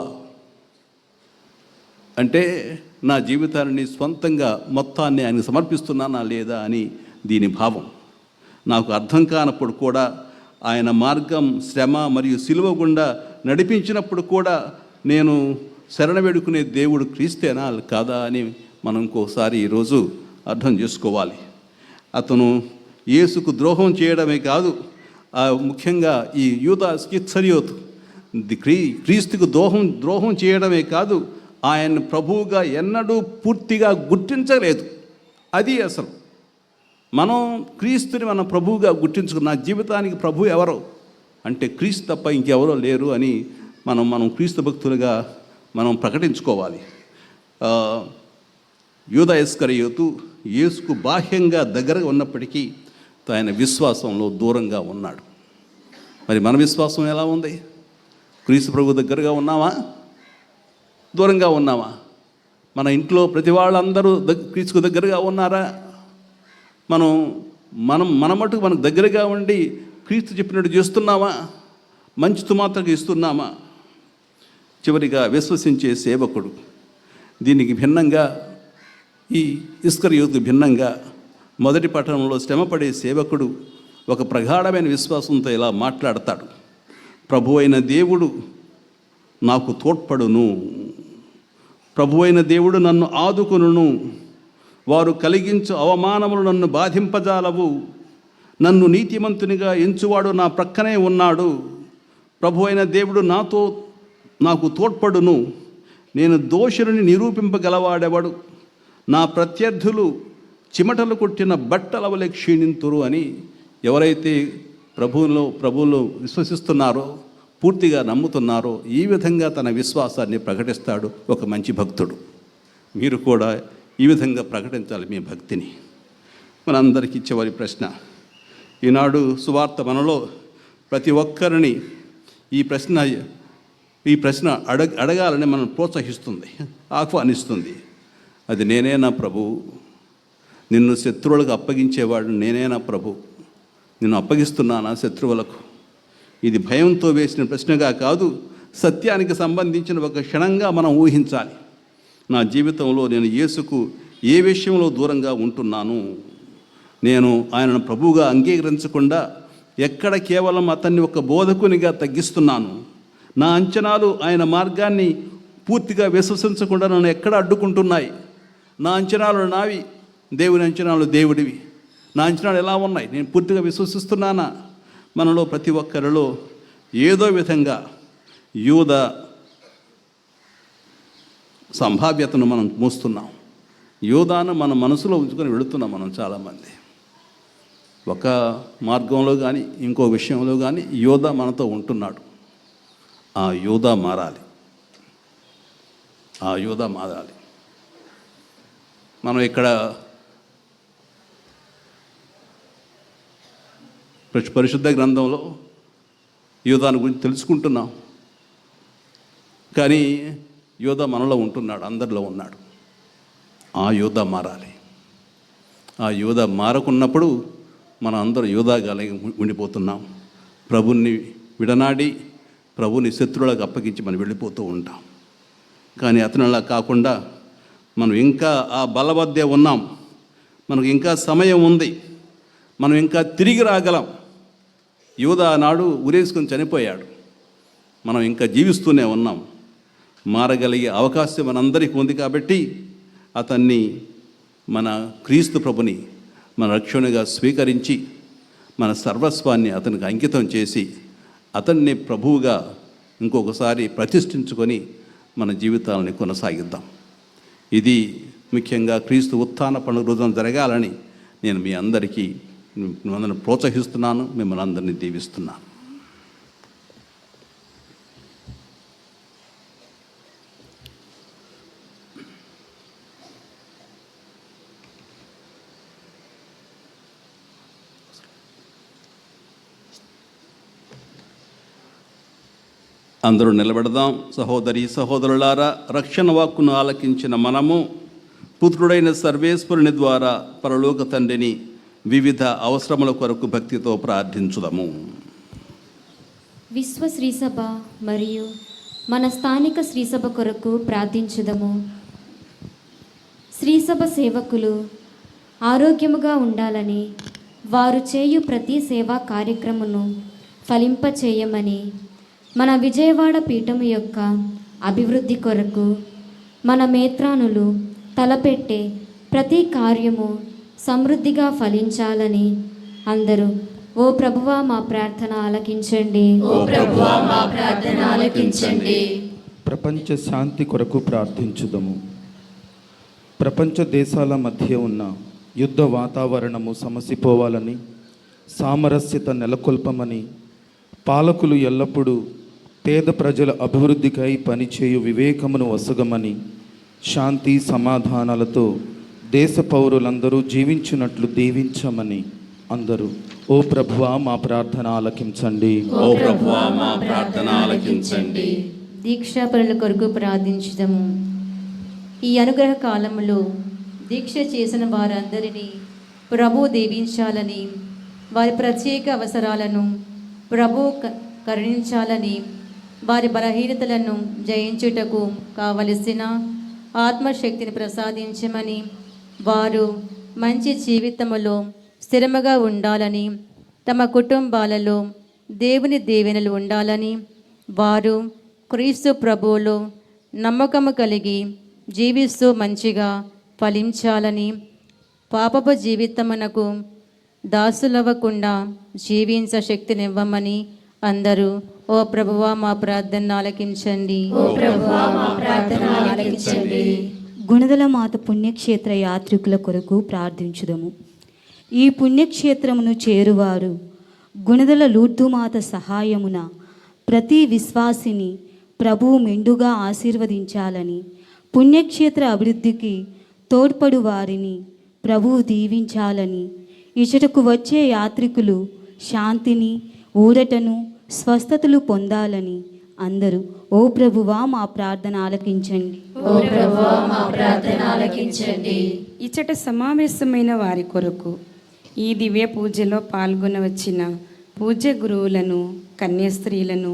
అంటే నా జీవితాన్ని స్వంతంగా మొత్తాన్ని ఆయనకు సమర్పిస్తున్నానా లేదా అని దీని భావం. నాకు అర్థం కానప్పుడు కూడా, ఆయన మార్గం, శ్రమ మరియు సిలువ గుండా నడిపించినప్పుడు కూడా నేను శరణ వేడుకునే దేవుడు క్రీస్తేనా కాదా అని మనం ఇంకోసారి ఈరోజు అర్థం చేసుకోవాలి. అతను యేసుకు ద్రోహం చేయడమే కాదు, ముఖ్యంగా ఈ యూదా ఇస్కరియోతు క్రీస్తుకు ద్రోహం చేయడమే కాదు, ఆయన ప్రభువుగా ఎన్నడూ పూర్తిగా గుర్తించలేదు. అది అసలు మనం క్రీస్తుని మన ప్రభువుగా గుర్తించుకున్న, నా జీవితానికి ప్రభు ఎవరో అంటే క్రీస్తు తప్ప ఇంకెవరో లేరు అని మనం క్రీస్తు భక్తులుగా మనం ప్రకటించుకోవాలి. యూదా ఇస్కరియోతు యేసుకు బాహ్యంగా దగ్గరగా ఉన్నప్పటికీ ఆయన విశ్వాసంలో దూరంగా ఉన్నాడు. మరి మన విశ్వాసం ఎలా ఉంది? క్రీస్తు ప్రభు దగ్గరగా ఉన్నామా, దూరంగా ఉన్నామా? మన ఇంట్లో ప్రతి వాళ్ళందరూ క్రీస్తుకు దగ్గరగా ఉన్నారా? మన మటుకు మనకు దగ్గరగా ఉండి క్రీస్తు చెప్పినట్టు చేస్తున్నామా? మంచితో మాత్రం ఇస్తున్నామా? చివరిగా విశ్వసించే సేవకుడు. దీనికి భిన్నంగా, ఈ ఇస్కరియోతుకు భిన్నంగా, మొదటి పట్టణంలో శ్రమపడే సేవకుడు ఒక ప్రగాఢమైన విశ్వాసంతో ఇలా మాట్లాడతాడు. ప్రభు అయిన దేవుడు నాకు తోడ్పడును, ప్రభు అయిన దేవుడు నన్ను ఆదుకొనును, వారు కలిగించు అవమానములు నన్ను బాధింపజాలవు, నన్ను నీతిమంతునిగా ఎంచువాడు నా ప్రక్కనే ఉన్నాడు, ప్రభు అయిన దేవుడు నాకు తోడ్పడును, నేను దోషుని నిరూపింపగలవాడెవడు, నా ప్రత్యర్థులు చిమటలు కొట్టిన బట్టల వలె క్షీణింతురు అని ఎవరైతే ప్రభువులో విశ్వసిస్తున్నారో, పూర్తిగా నమ్ముతున్నారో, ఈ విధంగా తన విశ్వాసాన్ని ప్రకటిస్తాడు ఒక మంచి భక్తుడు. మీరు కూడా ఈ విధంగా ప్రకటించాలి మీ భక్తిని. మనందరికీ చివరి ప్రశ్న. ఈనాడు సువార్త మనలో ప్రతి ఒక్కరిని ఈ ప్రశ్న అడగాలని మనం ప్రోత్సహిస్తుంది, ఆహ్వానిస్తుంది. అది నేనేనా ప్రభు? నిన్ను శత్రువులకు అప్పగించేవాడు నేనేనా ప్రభు? నిన్ను అప్పగిస్తున్నానా శత్రువులకు? ఇది భయంతో వేసిన ప్రశ్నగా కాదు, సత్యానికి సంబంధించిన ఒక క్షణంగా మనం ఊహించాలి. నా జీవితంలో నేను యేసుకు ఏ విషయంలో దూరంగా ఉంటున్నాను? నేను ఆయనను ప్రభువుగా అంగీకరించకుండా ఎక్కడ కేవలం అతన్ని ఒక బోధకునిగా తగ్గిస్తున్నాను? నా అంచనాలు ఆయన మార్గాన్ని పూర్తిగా విశ్వసించకుండా నన్ను ఎక్కడ అడ్డుకుంటున్నాయి? నా అంచనాలు నావి, దేవుని అంచనాలు దేవుడివి. నా అంచనాలు ఎలా ఉన్నాయి? నేను పూర్తిగా విశ్వసిస్తున్నానా? మనలో ప్రతి ఒక్కరిలో ఏదో విధంగా యూద సంభావ్యతను మనం మోస్తున్నాం. యూదాను మన మనసులో ఉంచుకొని వెళుతున్నాం మనం చాలామంది. ఒక మార్గంలో కానీ ఇంకో విషయంలో కానీ యూద మనతో ఉంటున్నాడు. ఆ యూద మారాలి. మనం ఇక్కడ పరిశుద్ధ గ్రంథంలో యూదాను గురించి తెలుసుకుంటున్నాం. కానీ యూద మనలో ఉంటున్నాడు, అందరిలో ఉన్నాడు. ఆ యూద మారాలి. ఆ యూద మారకున్నప్పుడు మనం అందరూ యూదాగా ఉండిపోతున్నాం. ప్రభుని విడనాడి ప్రభుని శత్రువులకు అప్పగించి మనం వెళ్ళిపోతూ ఉంటాం. కానీ అతనిలా కాకుండా మనం ఇంకా ఆ బలవద్దే ఉన్నాం. మనకు ఇంకా సమయం ఉంది. మనం ఇంకా తిరిగి రాగలం. యూదా నాడు ఉరేసుకొని చనిపోయాడు. మనం ఇంకా జీవిస్తూనే ఉన్నాం. మారగలిగే అవకాశం మనందరికీ ఉంది. కాబట్టి అతన్ని మన క్రీస్తు ప్రభుని మన రక్షణగా స్వీకరించి మన సర్వస్వాన్ని అతనికి అంకితం చేసి అతన్ని ప్రభువుగా ఇంకొకసారి ప్రతిష్ఠించుకొని మన జీవితాలని కొనసాగిద్దాం. ఇది ముఖ్యంగా క్రీస్తు ఉత్థాన పండుగ రోజున జరగాలని నేను మీ అందరికీ మిమ్మల్ని ప్రోత్సహిస్తున్నాను, మిమ్మల్ని అందరినీ దీవిస్తున్నాను. అందరూ నిలబడదాం. సహోదరి సహోదరులారా, రక్షణ వాక్కును ఆలకించిన మనము పుత్రుడైన సర్వేశ్వరుని ద్వారా పరలోక తండ్రిని వివిధ అవసరముల కొరకు భక్తితో ప్రార్థించుదాము. విశ్వ శ్రీసభ మరియు మన స్థానిక శ్రీసభ కొరకు ప్రార్థించుదము. శ్రీసభ సేవకులు ఆరోగ్యముగా ఉండాలని, వారు చేయు ప్రతి సేవా కార్యక్రమను ఫలింపచేయమని, మన విజయవాడ పీఠము యొక్క అభివృద్ధి కొరకు మన మేత్రానులు తలపెట్టే ప్రతి కార్యము సమృద్ధిగా ఫలించాలని అందరూ ఓ ప్రభువా మా ప్రార్థన ఆలకించండి. ఓ ప్రభువా మా ప్రార్థన ఆలకించండి. ప్రపంచ శాంతి కొరకు ప్రార్థించుదము. ప్రపంచ దేశాల మధ్య ఉన్న యుద్ధ వాతావరణము సమసిపోవాలని, సామరస్యత నెలకొల్పమని, పాలకులు ఎల్లప్పుడూ పేద ప్రజల అభివృద్ధికై పనిచేయు వివేకమును వసగమని, శాంతి సమాధానాలతో దేశ పౌరులందరూ జీవించినట్లు దీవించమని అందరూ ఓ ప్రభువా మా ప్రార్థన ఆలకించండి. ఓ ప్రభువా మా ప్రార్థన ఆలకించండి. దీక్షాపరుల కొరకు ప్రార్థించుదాము. ఈ అనుగ్రహ కాలములో దీక్ష చేసిన వారందరినీ ప్రభు దీవించాలని, వారి ప్రత్యేక అవసరాలను ప్రభు కరుణించాలని, వారి బలహీనతలను జయించుటకు కావలసిన ఆత్మశక్తిని ప్రసాదించమని, వారు మంచి జీవితములో స్థిరముగా ఉండాలని, తమ కుటుంబాలలో దేవుని దీవెనలు ఉండాలని, వారు క్రీస్తు ప్రభువులో నమ్మకము కలిగి జీవిస్తూ మంచిగా ఫలించాలని, పాపపు జీవితమునకు దాసులవ్వకుండా జీవించ శక్తినివ్వమని అందరూ ఓ ప్రభువా మా ప్రార్థన ఆలకించండి. ఓ ప్రభువా మా ప్రార్థన ఆలకించండి. గుణదల మాత పుణ్యక్షేత్ర యాత్రికుల కొరకు ప్రార్థించుదము. ఈ పుణ్యక్షేత్రమును చేరువారు గుణదల లూర్దుమాత సహాయమున ప్రతి విశ్వాసిని ప్రభువు మెండుగా ఆశీర్వదించాలని, పుణ్యక్షేత్ర అభివృద్ధికి తోడ్పడు వారిని ప్రభువు దీవించాలని, ఇచ్చటకు వచ్చే యాత్రికులు శాంతిని, ఊరటను, స్వస్థతలు పొందాలని అందరూ ఓ ప్రభువా మా ప్రార్థన ఆలకించండి. ఓ ప్రభువా మా ప్రార్థన ఆలకించండి. ఇచ్చట సమావేశమైన వారి కొరకు ఈ దివ్య పూజలో పాల్గొనవచ్చిన పూజ్య గురువులను, కన్యాస్త్రీలను,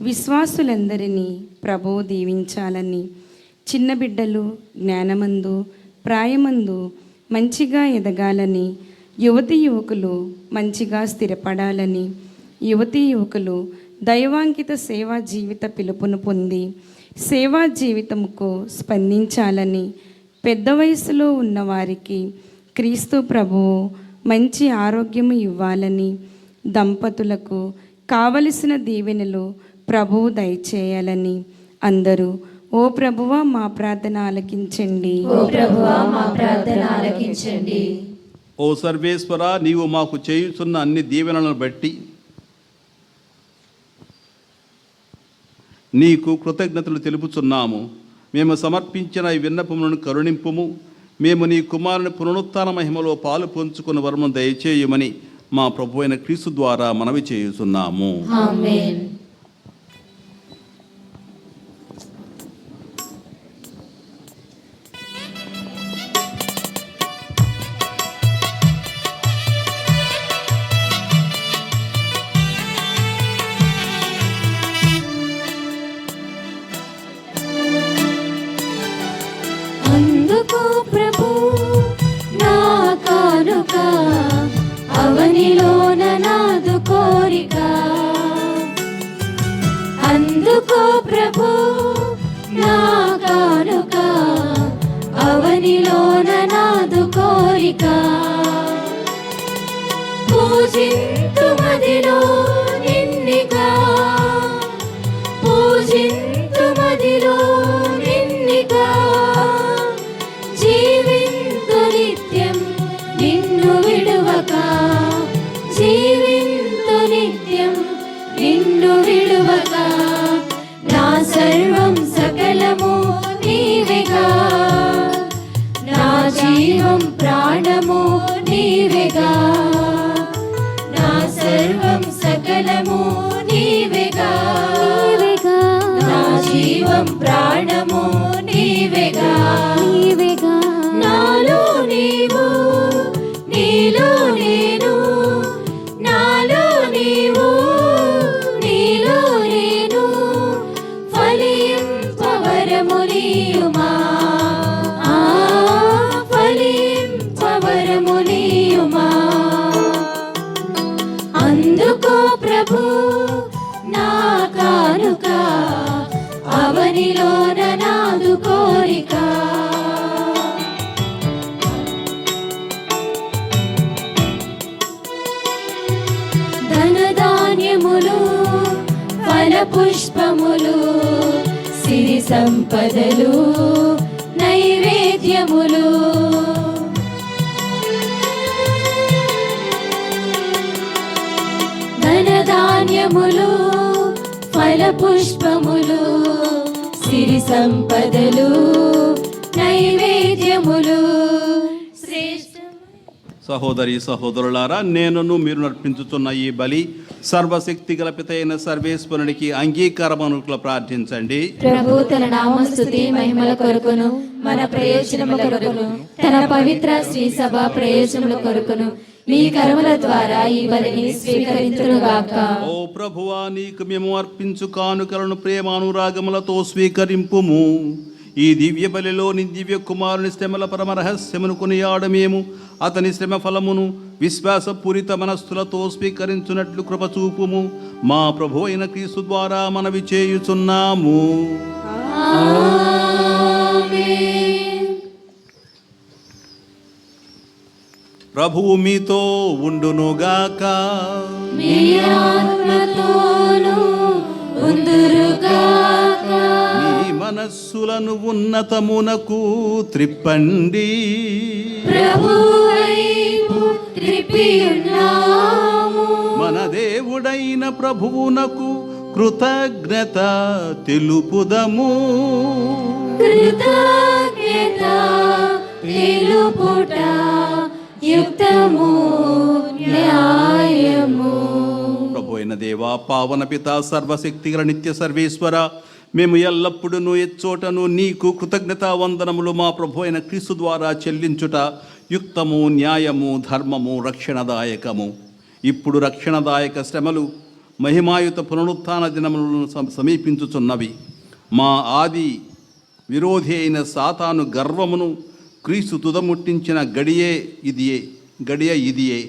విశ్వాసులందరినీ ప్రభువు దీవించాలని, చిన్న బిడ్డలు జ్ఞానమందు ప్రాయమందు మంచిగా ఎదగాలని, యువతీ యువకులు మంచిగా స్థిరపడాలని, యువతీ యువకులు దైవాంకిత సేవా జీవిత పిలుపును పొంది సేవా జీవితముకు స్పందించాలని, పెద్ద వయసులో ఉన్నవారికి క్రీస్తు ప్రభువు మంచి ఆరోగ్యము ఇవ్వాలని, దంపతులకు కావలసిన దీవెనలు ప్రభువు దయచేయాలని అందరూ ఓ ప్రభువా మా ప్రార్థన ఆలకించండి. ఓ ప్రభువా మా ప్రార్థన ఆలకించండి. ఓ సర్వేశ్వర, నీవు మాకు చేయుచున్న అన్ని దీవెనలను బట్టి నీకు కృతజ్ఞతలు తెలుపుచున్నాము. మేము సమర్పించిన ఈ విన్నపములను కరుణింపుము. మేము నీ కుమారుని పునరుత్థాన మహిమలో పాలు పంచుకున్న వరము దయచేయమని మా ప్రభు అయిన క్రీస్తు ద్వారా మనవి చేయుచున్నాము. ఆమేన్. అందుకో ప్రభు నా కానుక, అవనిలోన నాదు కోరిక. అందుకో ప్రభు నా కానుక, అవనిలోన నాదు కోరిక. పూజింతు మదిలో నిన్నిగా, పూజింతు మదిలో నిన్నిగా. జీవింతు నిత్యం నిన్ను విడువక, జీవింతు నిత్యం నిన్ను విడువక. నా సర్వం సకలము నీవెగా, నా జీవం ప్రాణము నీవెగా. నా సర్వం సకలము నీవెగా, నా జీవం ప్రాణము నీవెగా. నాలో నీవు, నీలో నేను, నాలో నీవు, నీలో నేను. ఫలింపవరము నీయుమా, ఫలింపవరము నీయుమా. అందుకో ప్రభు నా కానుక, అవనిలోన నాదు కోరిక. ధనధాన్యములు ఫలపుష్పములు సిరి సంపదలు నైవేద్యములు. ధనధాన్యములు ఫలపుష్పములు సిరి సంపదలు నైవేద్యములు. సహోదరి సహోదరులారా, నేనును మీరు నర్పించుతున్న ఈ బలి సర్వశక్తి గల పితైన సర్వేశ్వరునికి అంగీకారమనుకుల ప్రార్థించండి. ప్రభు తన నామస్తుతి మహిమల కొరకును, మన ప్రయోజనముల కొరకును, తన పవిత్ర శ్రీ సభ ప్రయోజనముల కొరకును మీ కర్మల ద్వారా ఈ బలిని స్వీకరించుగాక. ఓ ప్రభువా, నీకు మేము అర్పించు కానుకలను ప్రేమానురాగములతో స్వీకరింపుము. ఈ దివ్య బలిలోని దివ్య కుమారుని శ్రమల పరమ రహస్యమును కొనియాడమేము అతని శ్రమ ఫలమును విశ్వాసపూరిత మనస్సులతో స్వీకరించున్నట్లు కృప చూపుము. మా ప్రభు అయిన క్రీస్తు ద్వారా మనవి చేయుచున్నాము. ప్రభువు మీతో ఉండునుగాక. మీ ఆత్మతోను ఉందురుగాక. మీ మనస్సులను ఉన్నతమునకు త్రిప్పండి. ప్రభువైపు త్రిప్పి ఉన్నాము. మన దేవుడైన ప్రభువునకు కృతజ్ఞత తెలుపుదము. కృతజ్ఞత తెలుపుట యుక్తము న్యాయము. ప్రభు అయిన దేవా, పావన పిత, సర్వశక్తిగల నిత్య సర్వేశ్వర, మేము ఎల్లప్పుడూ ఎచ్చోటను నీకు కృతజ్ఞతా వందనములు మా ప్రభు అయిన క్రీస్తు ద్వారా చెల్లించుట యుక్తము, న్యాయము, ధర్మము, రక్షణదాయకము. ఇప్పుడు రక్షణదాయక శ్రమలు మహిమాయుత పునరుత్థాన దినములను సమీపించుచున్నవి. మా ఆది విరోధి అయిన సాతాను గర్వమును క్రీస్తు తుదముట్టించిన గడియ ఇదియే.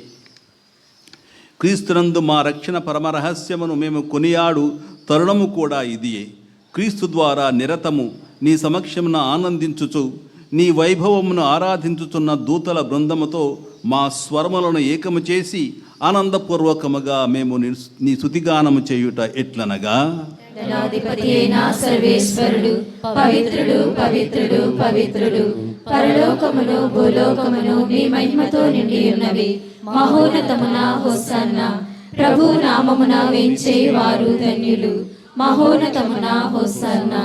క్రీస్తునందు మా రక్షణ పరమరహస్యమును మేము కొనియాడు తరుణము కూడా ఇదియే. క్రీస్తు ద్వారా నిరతము నీ సమక్షమున ఆనందించుచు నీ వైభవమును ఆరాధించుచున్న దూతల బృందముతో మా స్వరములను ఏకము చేసి ఆనందపూర్వకముగా మేము నీ స్తుతిగానము చేయుట ఎట్లనగా, దళాధిపతి అయిన సర్వేశ్వరుడు పవిత్రుడు పవిత్రుడు పవిత్రుడు, పరలోకమును భూలోకమును మీ మహిమతో నిండి ఉన్నవి. మహోన్నతమున హోసన్నా, ప్రభు నామమున వేంచే వారు ధన్యులు. మహోన్నతమున హోసన్నా.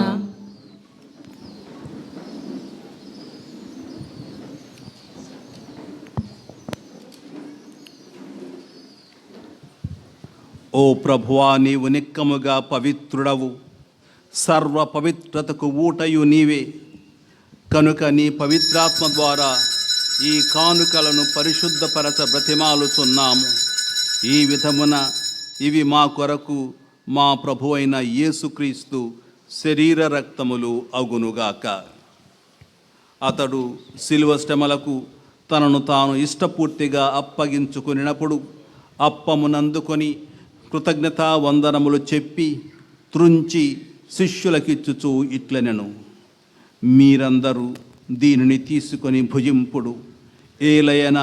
ఓ ప్రభువా, నీవు నిక్కముగా పవిత్రుడవు, సర్వ పవిత్రతకు ఊటయు నీవే. కనుక నీ పవిత్రాత్మ ద్వారా ఈ కానుకలను పరిశుద్ధపరచ బ్రతిమాలుచున్నాము. ఈ విధమున ఇవి మా కొరకు మా ప్రభువైన యేసుక్రీస్తు శరీర రక్తములు అగునుగాక. అతడు శిలువ శ్రమలకు తనను తాను ఇష్టపూర్తిగా అప్పగించుకునినప్పుడు అప్పమునందుకొని కృతజ్ఞతా వందనములు చెప్పి త్రుంచి శిష్యులకిచ్చుచూ ఇట్లనెను, మీరందరూ దీనిని తీసుకొని భుజింపుడు. ఏలయన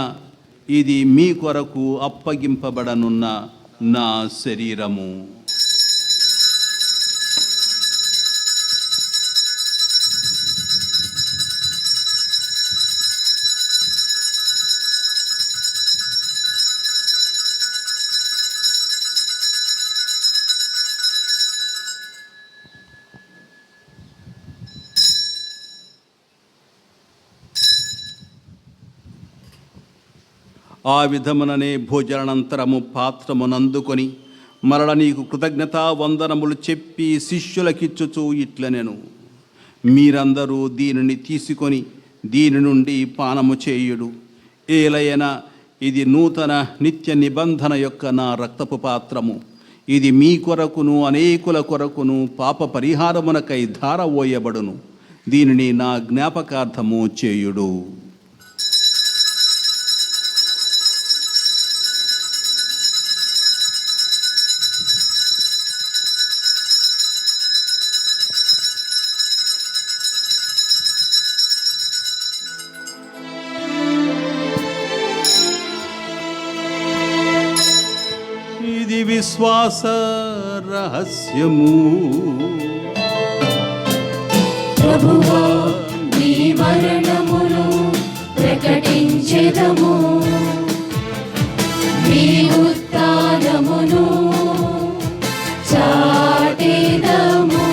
ఇది మీ కొరకు అప్పగింపబడనున్న నా శరీరము. ఆ విధముననే భోజనానంతరము పాత్రమునందుకొని మరల నీకు కృతజ్ఞతా వందనములు చెప్పి శిష్యులకిచ్చుచూ ఇట్లనెను, మీరందరూ దీనిని తీసుకొని దీని నుండి పానము చేయుడు. ఏలయన ఇది నూతన నిత్య నిబంధన యొక్క నా రక్తపు పాత్రము. ఇది మీ కొరకును అనేకుల కొరకును పాప పరిహారమునకై ధారవోయబడును. దీనిని నా జ్ఞాపకార్థము చేయుడు. ఇది విశ్వాస రహస్యము. ప్రభువా, నీ మరణమును ప్రకటించెదము, మీ ఉత్థానమును చాటెదము.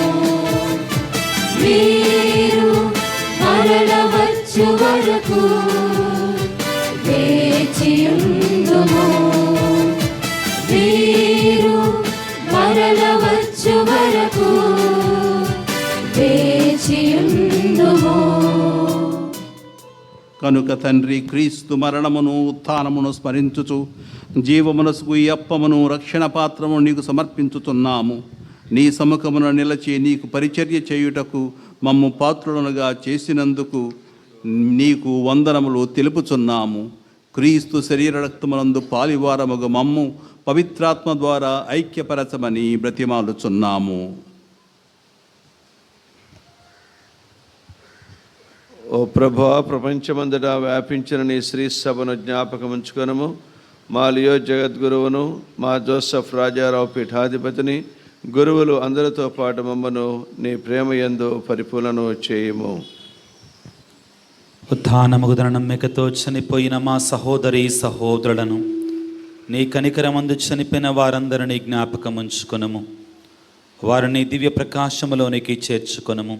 మీరు మరల వచ్చు వరకు వేచియుందుము. మీరు మరల వచ్చు వరకు వేచియుందుము. కనుక తండ్రి, క్రీస్తు మరణమును ఉత్థానమును స్మరించుచు జీవమునసుకు ఈ అప్పమును రక్షణ పాత్రము నీకు సమర్పించుతున్నాము. నీ సముఖమున నిలచి నీకు పరిచర్య చేయుటకు మమ్ము పాత్రులనుగా చేసినందుకు నీకు వందనములు తెలుపుచున్నాము. క్రీస్తు శరీర రక్తమునందు పాలివారముగు మమ్ము పవిత్రాత్మ ద్వారా ఐక్యపరచమని బ్రతిమాలుచున్నాము. ఓ ప్రభువా, ప్రపంచమంతటా వ్యాపించిన నీ శ్రీ సభను జ్ఞాపకం ఉంచుకొనము. మా లియో జగద్గురువును, మా జోసెఫ్ రాజారావు పీఠాధిపతిని, గురువులు అందరితో పాటు మమ్మను నీ ప్రేమ యందు పరిపూర్ణను చేయము. ఉత్థానముగుదన నమ్మికతో చనిపోయిన మా సహోదరి సహోదరులను, నీ కనికరమందు చనిపోయిన వారందరినీ జ్ఞాపకం ఉంచుకొనము. వారిని దివ్య ప్రకాశములోనికి చేర్చుకొనము.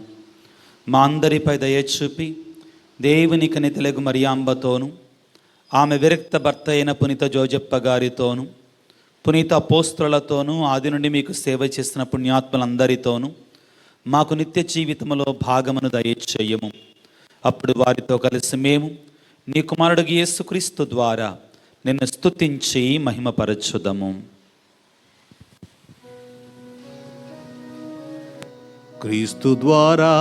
మా అందరిపై దయ చూపి దేవుని కనితెలగు మరియాంబతోను, ఆమె విరక్త భర్త అయిన పునీత జోజప్ప గారితోను, పునీత అపోస్తలులతోనూ, ఆది నుండి మీకు సేవ చేసిన పుణ్యాత్ములందరితోనూ మాకు నిత్య జీవితంలో భాగమును దయచేయము. అప్పుడు వారితో కలిసి మేము నీ కుమారుడు యేసుక్రీస్తు ద్వారా నిన్ను స్తుతించి మహిమపరచుదము. క్రీస్తు ద్వారా,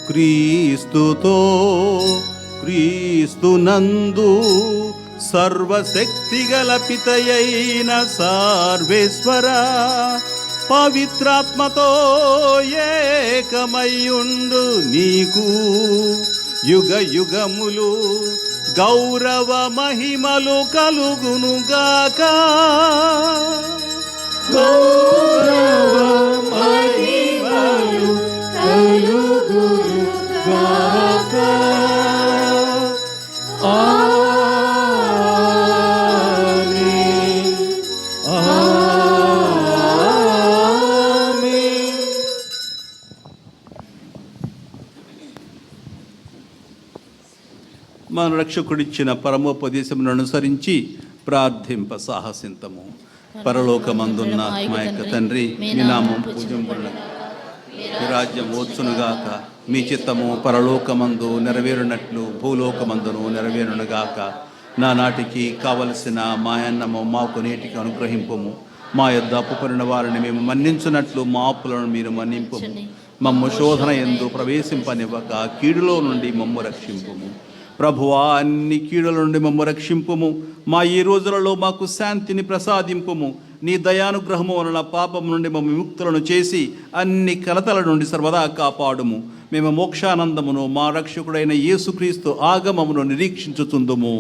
క్రీస్తుతో, క్రీస్తునందు సర్వశక్తిగల పితయైన సర్వేశ్వర పవిత్రాత్మతో ఏకమయ్యుండు నీకు యుగ యుగములు గౌరవ మహిమలు కలుగునుగాక. గౌరవ మహిమలు కలుగునుగాక. ఆమేన్. ఆమేన్. మన రక్షకుడిచ్చిన పరమోపదేశమును అనుసరించి ప్రార్థింప సాహసింతము. పరలోకమందున్న మా యొక్క తండ్రి, మీ నామం పూజింపబడును, మీ రాజ్యం వచ్చునుగాక. మీ చిత్తము పరలోకమందు నెరవేరునట్లు భూలోకమందును నెరవేరునుగాక. నానాటికి కావలసిన మా అన్నము మాకు నేటికి అనుగ్రహింపము. మా యొద్ద అప్పుపడిన వారిని మేము మన్నించున్నట్లు మా అప్పులను మీరు మన్నింపము. మమ్ము శోధన యందు ప్రవేశింపనివ్వక కీడులో నుండి మమ్ము రక్షింపుము. ప్రభువా, అన్ని కీడుల నుండి మమ్ము రక్షింపుము. మా ఈ రోజులలో మాకు శాంతిని ప్రసాదింపుము. నీ దయానుగ్రహము వలన పాపం నుండి మమ్మ విముక్తులను చేసి అన్ని కలతల నుండి సర్వదా కాపాడుము. మేము మోక్షానందమును మా రక్షకుడైన యేసుక్రీస్తు ఆగమమును నిరీక్షించుతుందుము.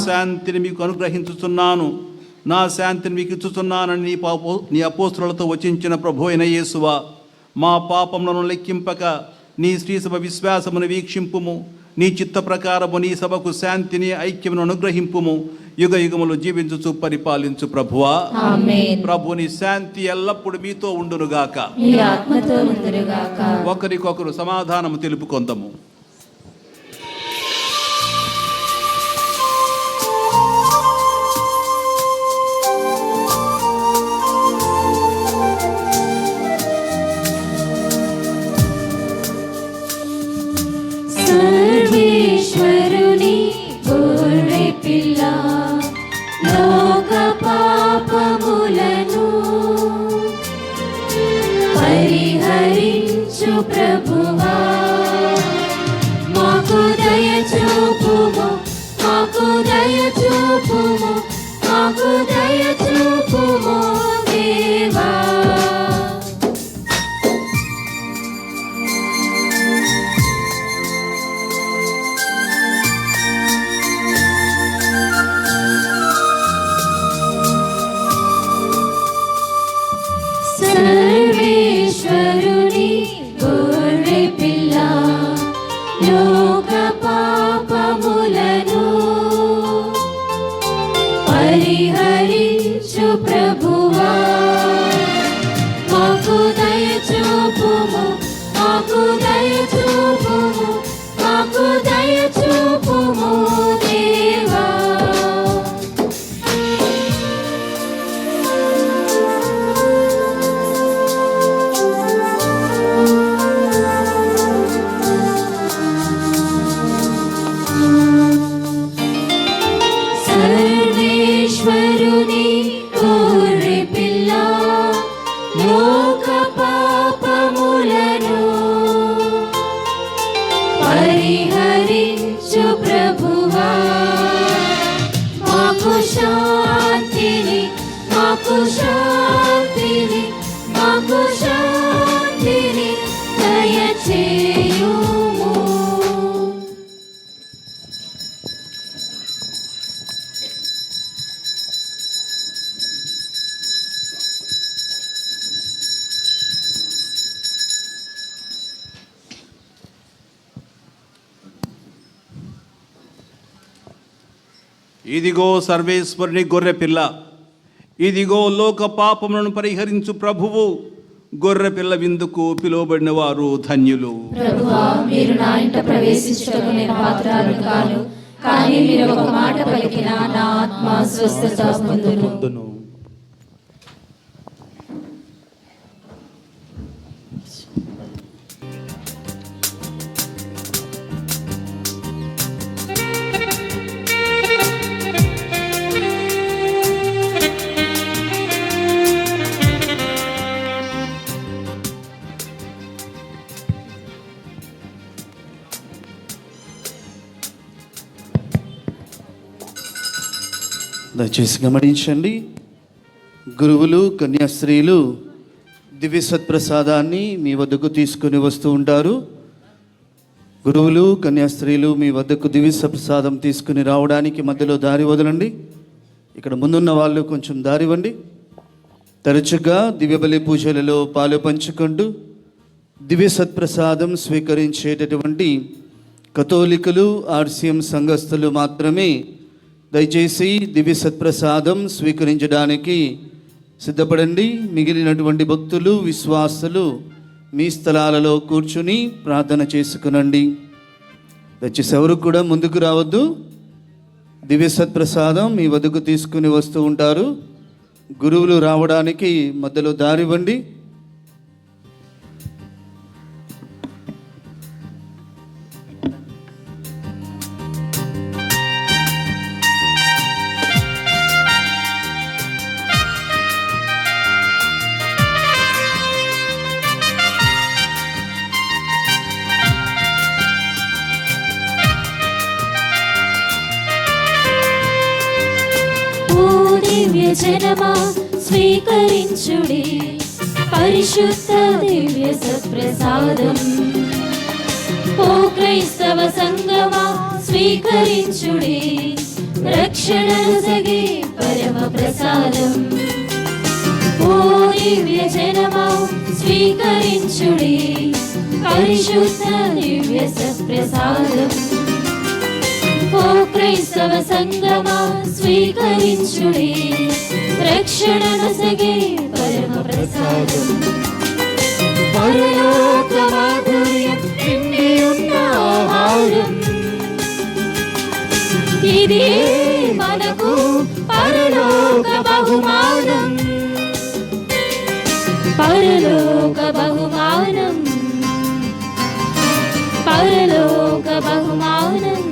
శాంతిని మీకు అనుగ్రహించుతున్నాను, నా శాంతిని మీకు ఇచ్చుతున్నానని నీ అపోస్తులతో వచించిన ప్రభు అయిన యేసువా, మా పాపములను లెక్కింపక నీ శ్రీసభ విశ్వాసమును వీక్షింపుము. నీ చిత్త ప్రకారము నీ సభకు శాంతిని ఐక్యమును అనుగ్రహింపుము. యుగ యుగములు జీవించుచు పరిపాలించు ప్రభువా. ప్రభుని శాంతి ఎల్లప్పుడు మీతో ఉండునుగాక. ఒకరికొకరు సమాధానము తెలుపుకొందము. సర్వేశ్వరుని గొర్రె పిల్ల, లోక పాపములను పరిహరించు ప్రభువా, మాకు దయ చూపుము, మాకు దయ చూపుము, మాకు దయ చూపుము దేవా. సర్వేశ్వరుని గొర్రె పిల్ల, లోక పాపములను పరిహరించు ప్రభువా, మాకు దయ చూపుము, మాకు దయ చూపుము, మాకు దయ చూపుము దేవా. సర్వేశ్వరుని గొర్రె పిల్ల, లోక పాపములను పరిహరించు ప్రభువా, మాకు శాంతిని, మాకు శాంతిని, మాకు శాంతిని దయచేయుము. ఇదిగో సర్వేశ్వరుని గొర్రె పిల్ల, ఇదిగో లోక పాపములను పరిహరించు ప్రభువు. గొర్రె పిల్ల విందుకు పిలువబడిన వారు ధన్యులు. ప్రభువా, మీరు నా ఇంట ప్రవేశించుటకు నేను పాత్రాలు కాను, కానీ మీరు ఒక మాట పలికిన నా ఆత్మ స్వస్థత పొందును. దయచేసి గమనించండి. గురువులు, కన్యాస్త్రీలు దివ్య సత్ప్రసాదాన్ని మీ వద్దకు తీసుకుని వస్తూ ఉంటారు. గురువులు, కన్యాస్త్రీలు మీ వద్దకు దివ్య సత్ప్రసాదం తీసుకుని రావడానికి మధ్యలో దారి వదలండి. ఇక్కడ ముందున్న వాళ్ళు కొంచెం దారి ఇవ్వండి. తరచుగా దివ్యబలి పూజలలో పాలు పంచుకుంటూ దివ్య సత్ప్రసాదం స్వీకరించేటటువంటి కథోలికులు, ఆర్సిఎం సంఘస్థులు మాత్రమే దయచేసి దివ్య సత్ప్రసాదం స్వీకరించడానికి సిద్ధపడండి. మిగిలినటువంటి భక్తులు, విశ్వాసులు మీ స్థలాలలో కూర్చుని ప్రార్థన చేసుకునండి. దయచేసి ఎవరు కూడా ముందుకు రావద్దు. దివ్య సత్ప్రసాదం మీ వద్దకు తీసుకుని వస్తూ ఉంటారు. గురువులు రావడానికి మధ్యలో దారివ్వండి. జనమా స్వీకరించుడి పరిశుద్ధ దివ్య సత్ప్రసాదం. ఓ క్రైస్తవ సంగమా స్వీకరించుడి రక్షణను సగే పరమ ప్రసాదం. ఓ దివ్య జనమా స్వీకరించుడి పరిశుద్ధ దివ్య సత్ప్రసాదం. ఓ క్రైస్తవ సంగమా స్వీకరించుడి రక్షణను సగే పరమ ప్రసాదం. పరలోక మాధుర్యం నిండి ఉన్న ఆహారం ఇది మనకు పరలోక బహుమానం. పరలోక బహుమానం, పరలోక బహుమానం.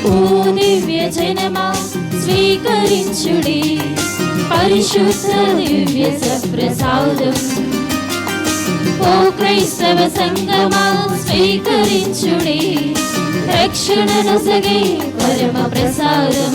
ఓ దివ్య జనమా స్వీకరించుడి పరిశుద్ధ దివ్య సత్ప్రసాదం. ఓ క్రైస్తవ సంగమా స్వీకరించుడి రక్షణను సగే పరమ ప్రసాదం.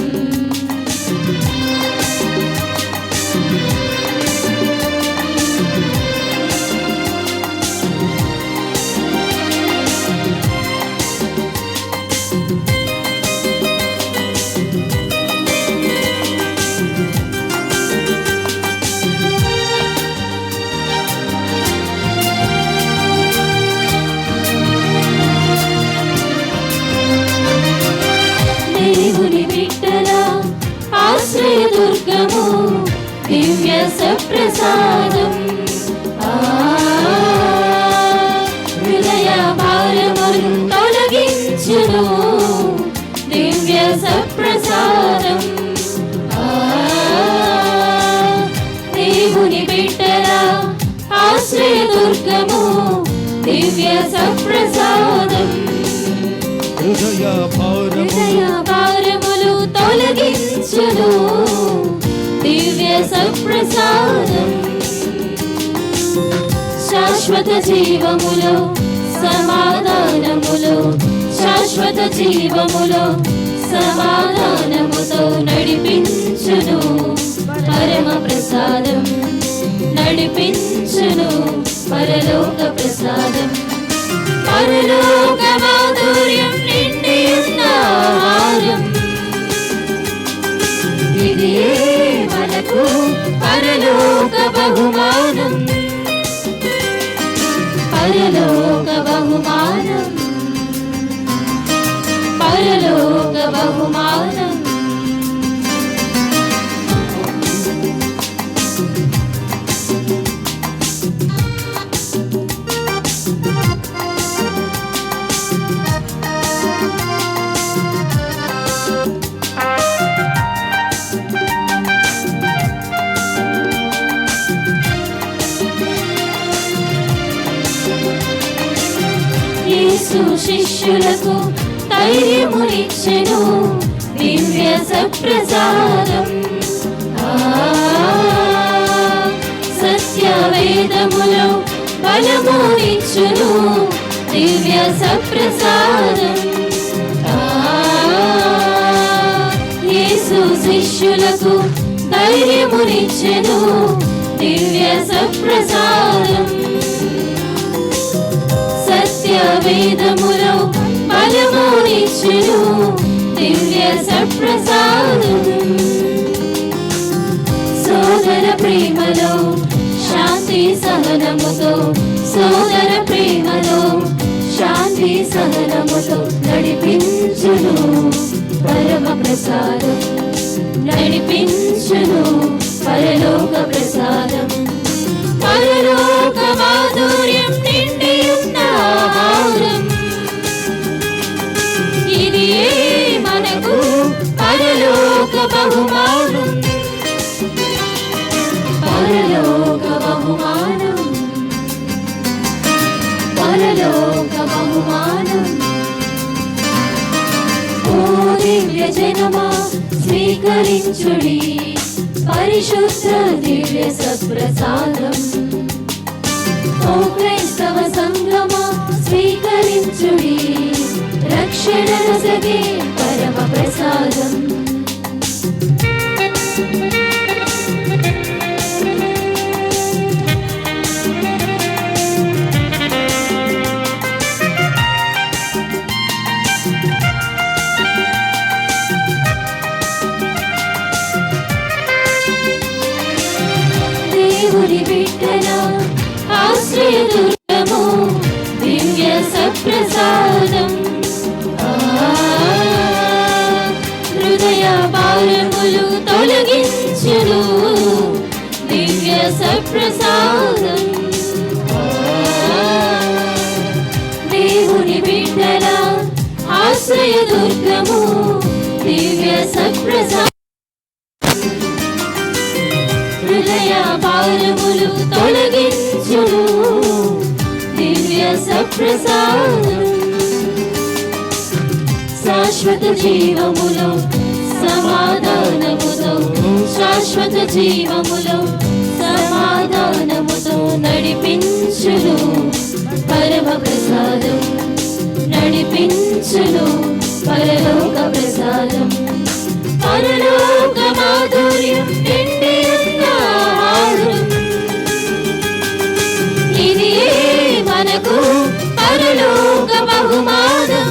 దేవుని బిడ్డల ఆశ్రయ దుర్గము దివ్య సత్ప్రసాదం. హృదయ భారములు తొలగించును దివ్య సత్ప్రసాదం. దేవుని బిడ్డల ఆశ్రయ దుర్గము దివ్య సత్ప్రసాదం. హృదయ భారములు తొలగించును దివ్య సత్ప్రసాదం. శాశ్వత జీవములో సమాధానములో, శాశ్వత జీవములో సమాధానముతో నడిపించును పరమ ప్రసాదం. నడిపించును పరలోక ప్రసాదం. పరలోక మాధుర్యం నిండి ఉన్న ఆహారం ఇది మనకు పరలోక బహుమానం. పరలోక బహుమానం, పరలోక బహుమానం. యేసు శిష్యులకు ధైర్యమునిచ్చెను దివ్య సత్ప్రసాదం. సత్య వేదములో బలమునిచ్చును దివ్య సత్ప్రసాదం. యేసు శిష్యులకు ధైర్యమునిచ్చెను దివ్య సప్రసాదం. సత్య వేదములో బలమునిచ్చును దివ్య సప్రసాదం. సోదర ప్రేమలో శాంతి సహనముతో, సోదర ప్రేమలో శాంతి సహనముతో నడిపించును పరమ ప్రసాదం. నడిపించును పరలోక ప్రసాదం. పరలోక మాధుర్యం నిండి ఉన్న ఆహారం. ఇది మనకు పరలోక బహుమానం. పరలోక బహుమానం. పరలోక బహుమానం. ఓ దివ్య జనమా స్వీకరించుడి పరిశుద్ధ దివ్య సప్రసాదం. ఓ క్రైస్తవ సంగమా స్వీకరించుడి రక్షణ రసగే పరమ ప్రసాదం. దేవుని బిడ్డల ఆశ్రయదుర్గము దివ్య సప్రసాదం. హృదయ భారములు తొలగించును దివ్య సప్రసాదం. దేవుని బిడ్డల ఆశ్రయదుర్గము దివ్య సప్రసాదం. హృదయ భారములు తొలగించును దివ్య సప్రసాదం. శాశ్వత జీవములో సమాధానముతో, శాశ్వత జీవములో సమాధానముతో నడిపించును పరమ ప్రసాదం. నడిపించును పరలోక ప్రసాదం. పరలోక మాధుర్యం నిండి ఉన్న ఆహారం. ఇది మనకు పరలోక బహుమానం.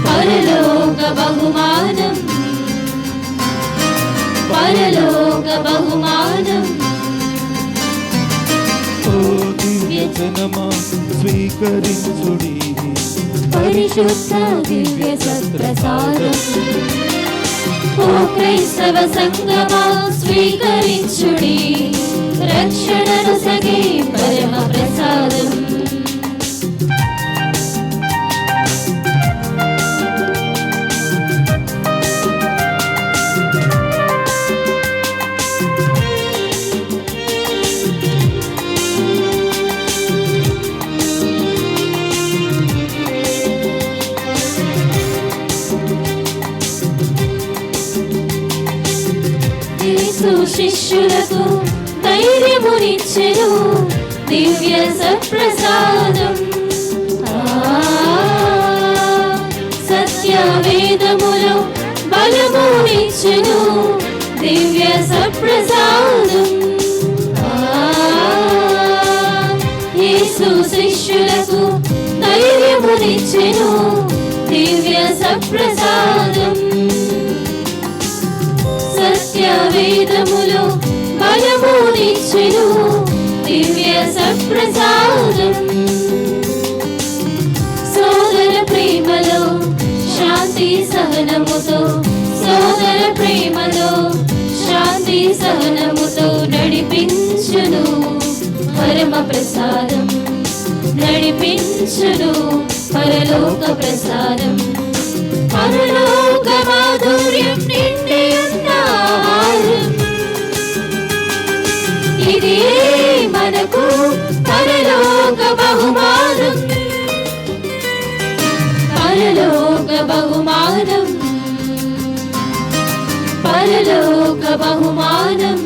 పరలోక బహుమానం. పరలోక బహుమానం. ఓ దివ్య జనమా స్వీకరించుడి పరిశుద్ధ దివ్య సప్రసాదం. ఓ క్రైస్తవ సంగమా స్వీకరించుడి రక్షణ రసగే పరమ ప్రసాదం. యేసు శిష్యులకు ధైర్యమునిచ్చెను దివ్య సప్రసాదం. సత్య వేదములో బలమునిచ్చెను దివ్య సప్రసాదం. యేసు శిష్యులకు ధైర్యమునిచ్చెను దివ్య సప్రసాదం. సత్య వేదములో బలమునిచ్చెను దివ్య సప్రసాదం. సోదర ప్రేమలో శాంతి సహనముతో, సోదర ప్రేమలో శాంతి సహనముతో నడిపించును పరమ ప్రసాదం. నడిపించును పరలోక ప్రసాదం. పరలోక మాధుర్యం నిండి ఉన్న ఆహారం. ఇది మనకు పరలోక బహుమానం. పరలోక బహుమానం. పరలోక బహుమానం.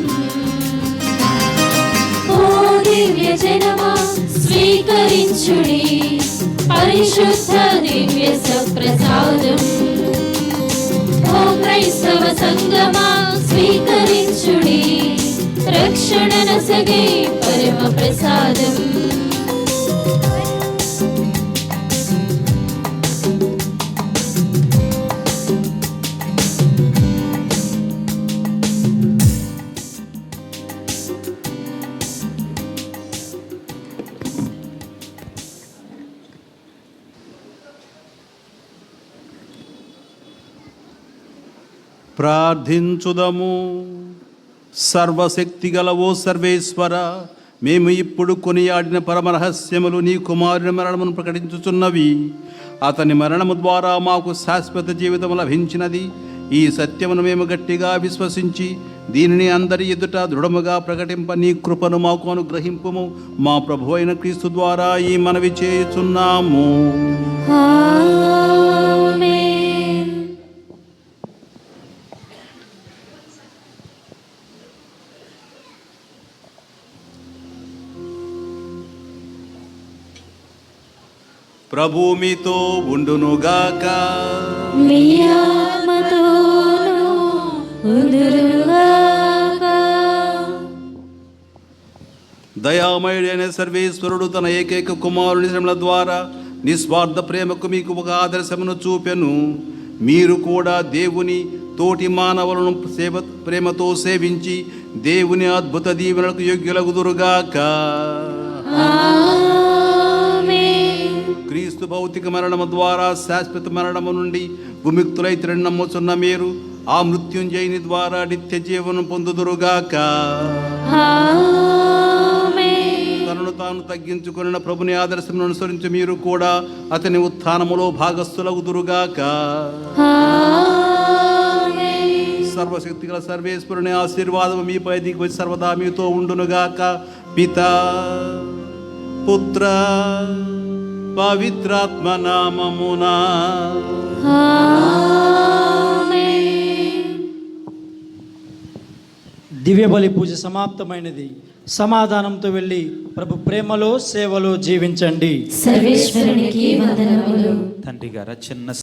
ఓ దివ్య జనమా స్వీకరించుడి పరిశుద్ధ దివ్య సప్రసాదం. ఓ క్రైస్తవ సంగమా స్వీకరించుడి రక్షణనసగే పరమ ప్రసాదం. ప్రార్థించుదము. సర్వశక్తి గలవో సర్వేశ్వర, మేము ఇప్పుడు కొనియాడిన పరమరహస్యములు నీ కుమారుని మరణమును ప్రకటించుచున్నవి. అతని మరణము ద్వారా మాకు శాశ్వత జీవితం లభించినది. ఈ సత్యమును మేము గట్టిగా విశ్వసించి దీనిని అందరి ఎదుట దృఢముగా ప్రకటింప నీ కృపను మాకు అనుగ్రహింపుము. మా ప్రభు అయిన క్రీస్తు ద్వారా ఈ మనవి చేయుచున్నాము. ప్రభు మీతో ఉండునుగాక. మీ ఆత్మతోనూ ఉండునుగాక. దయామయుడైన సర్వేశ్వరుడు తన ఏకైక కుమారుని శ్రమల ద్వారా నిస్వార్థ ప్రేమకు మీకు ఒక ఆదర్శమును చూపెను. మీరు కూడా దేవుని తోటి మానవులను ప్రేమతో సేవించి దేవుని అద్భుత దీవెనలకు యోగ్యులగుదురుగాక. క్రీస్తు భౌతిక మరణము ద్వారా శాశ్వత మరణము నుండి విముక్తులైతరని నమ్ముచున్న మీరు ఆ మృత్యుంజయుని ద్వారా నిత్య జీవనం పొందుదురుగాక. తనను తాను తగ్గించుకున్న ప్రభుని ఆదర్శమును అనుసరించి మీరు కూడా అతని ఉత్థానములో భాగస్థులగుదురుగాక. సర్వశక్తి గల సర్వేశ్వరుని ఆశీర్వాదము మీపై దిగి సర్వదా మీతో ఉండునుగాక. పితా పుత్ర పవిత్రాత్మ నామమునా. దివ్య బలి పూజ సమాప్తమైనది. సమాధానంతో వెళ్ళి ప్రభు ప్రేమలో సేవలో జీవించండి. సర్వేశ్వరునికి వందనములు. తండ్రి గారు చిన్న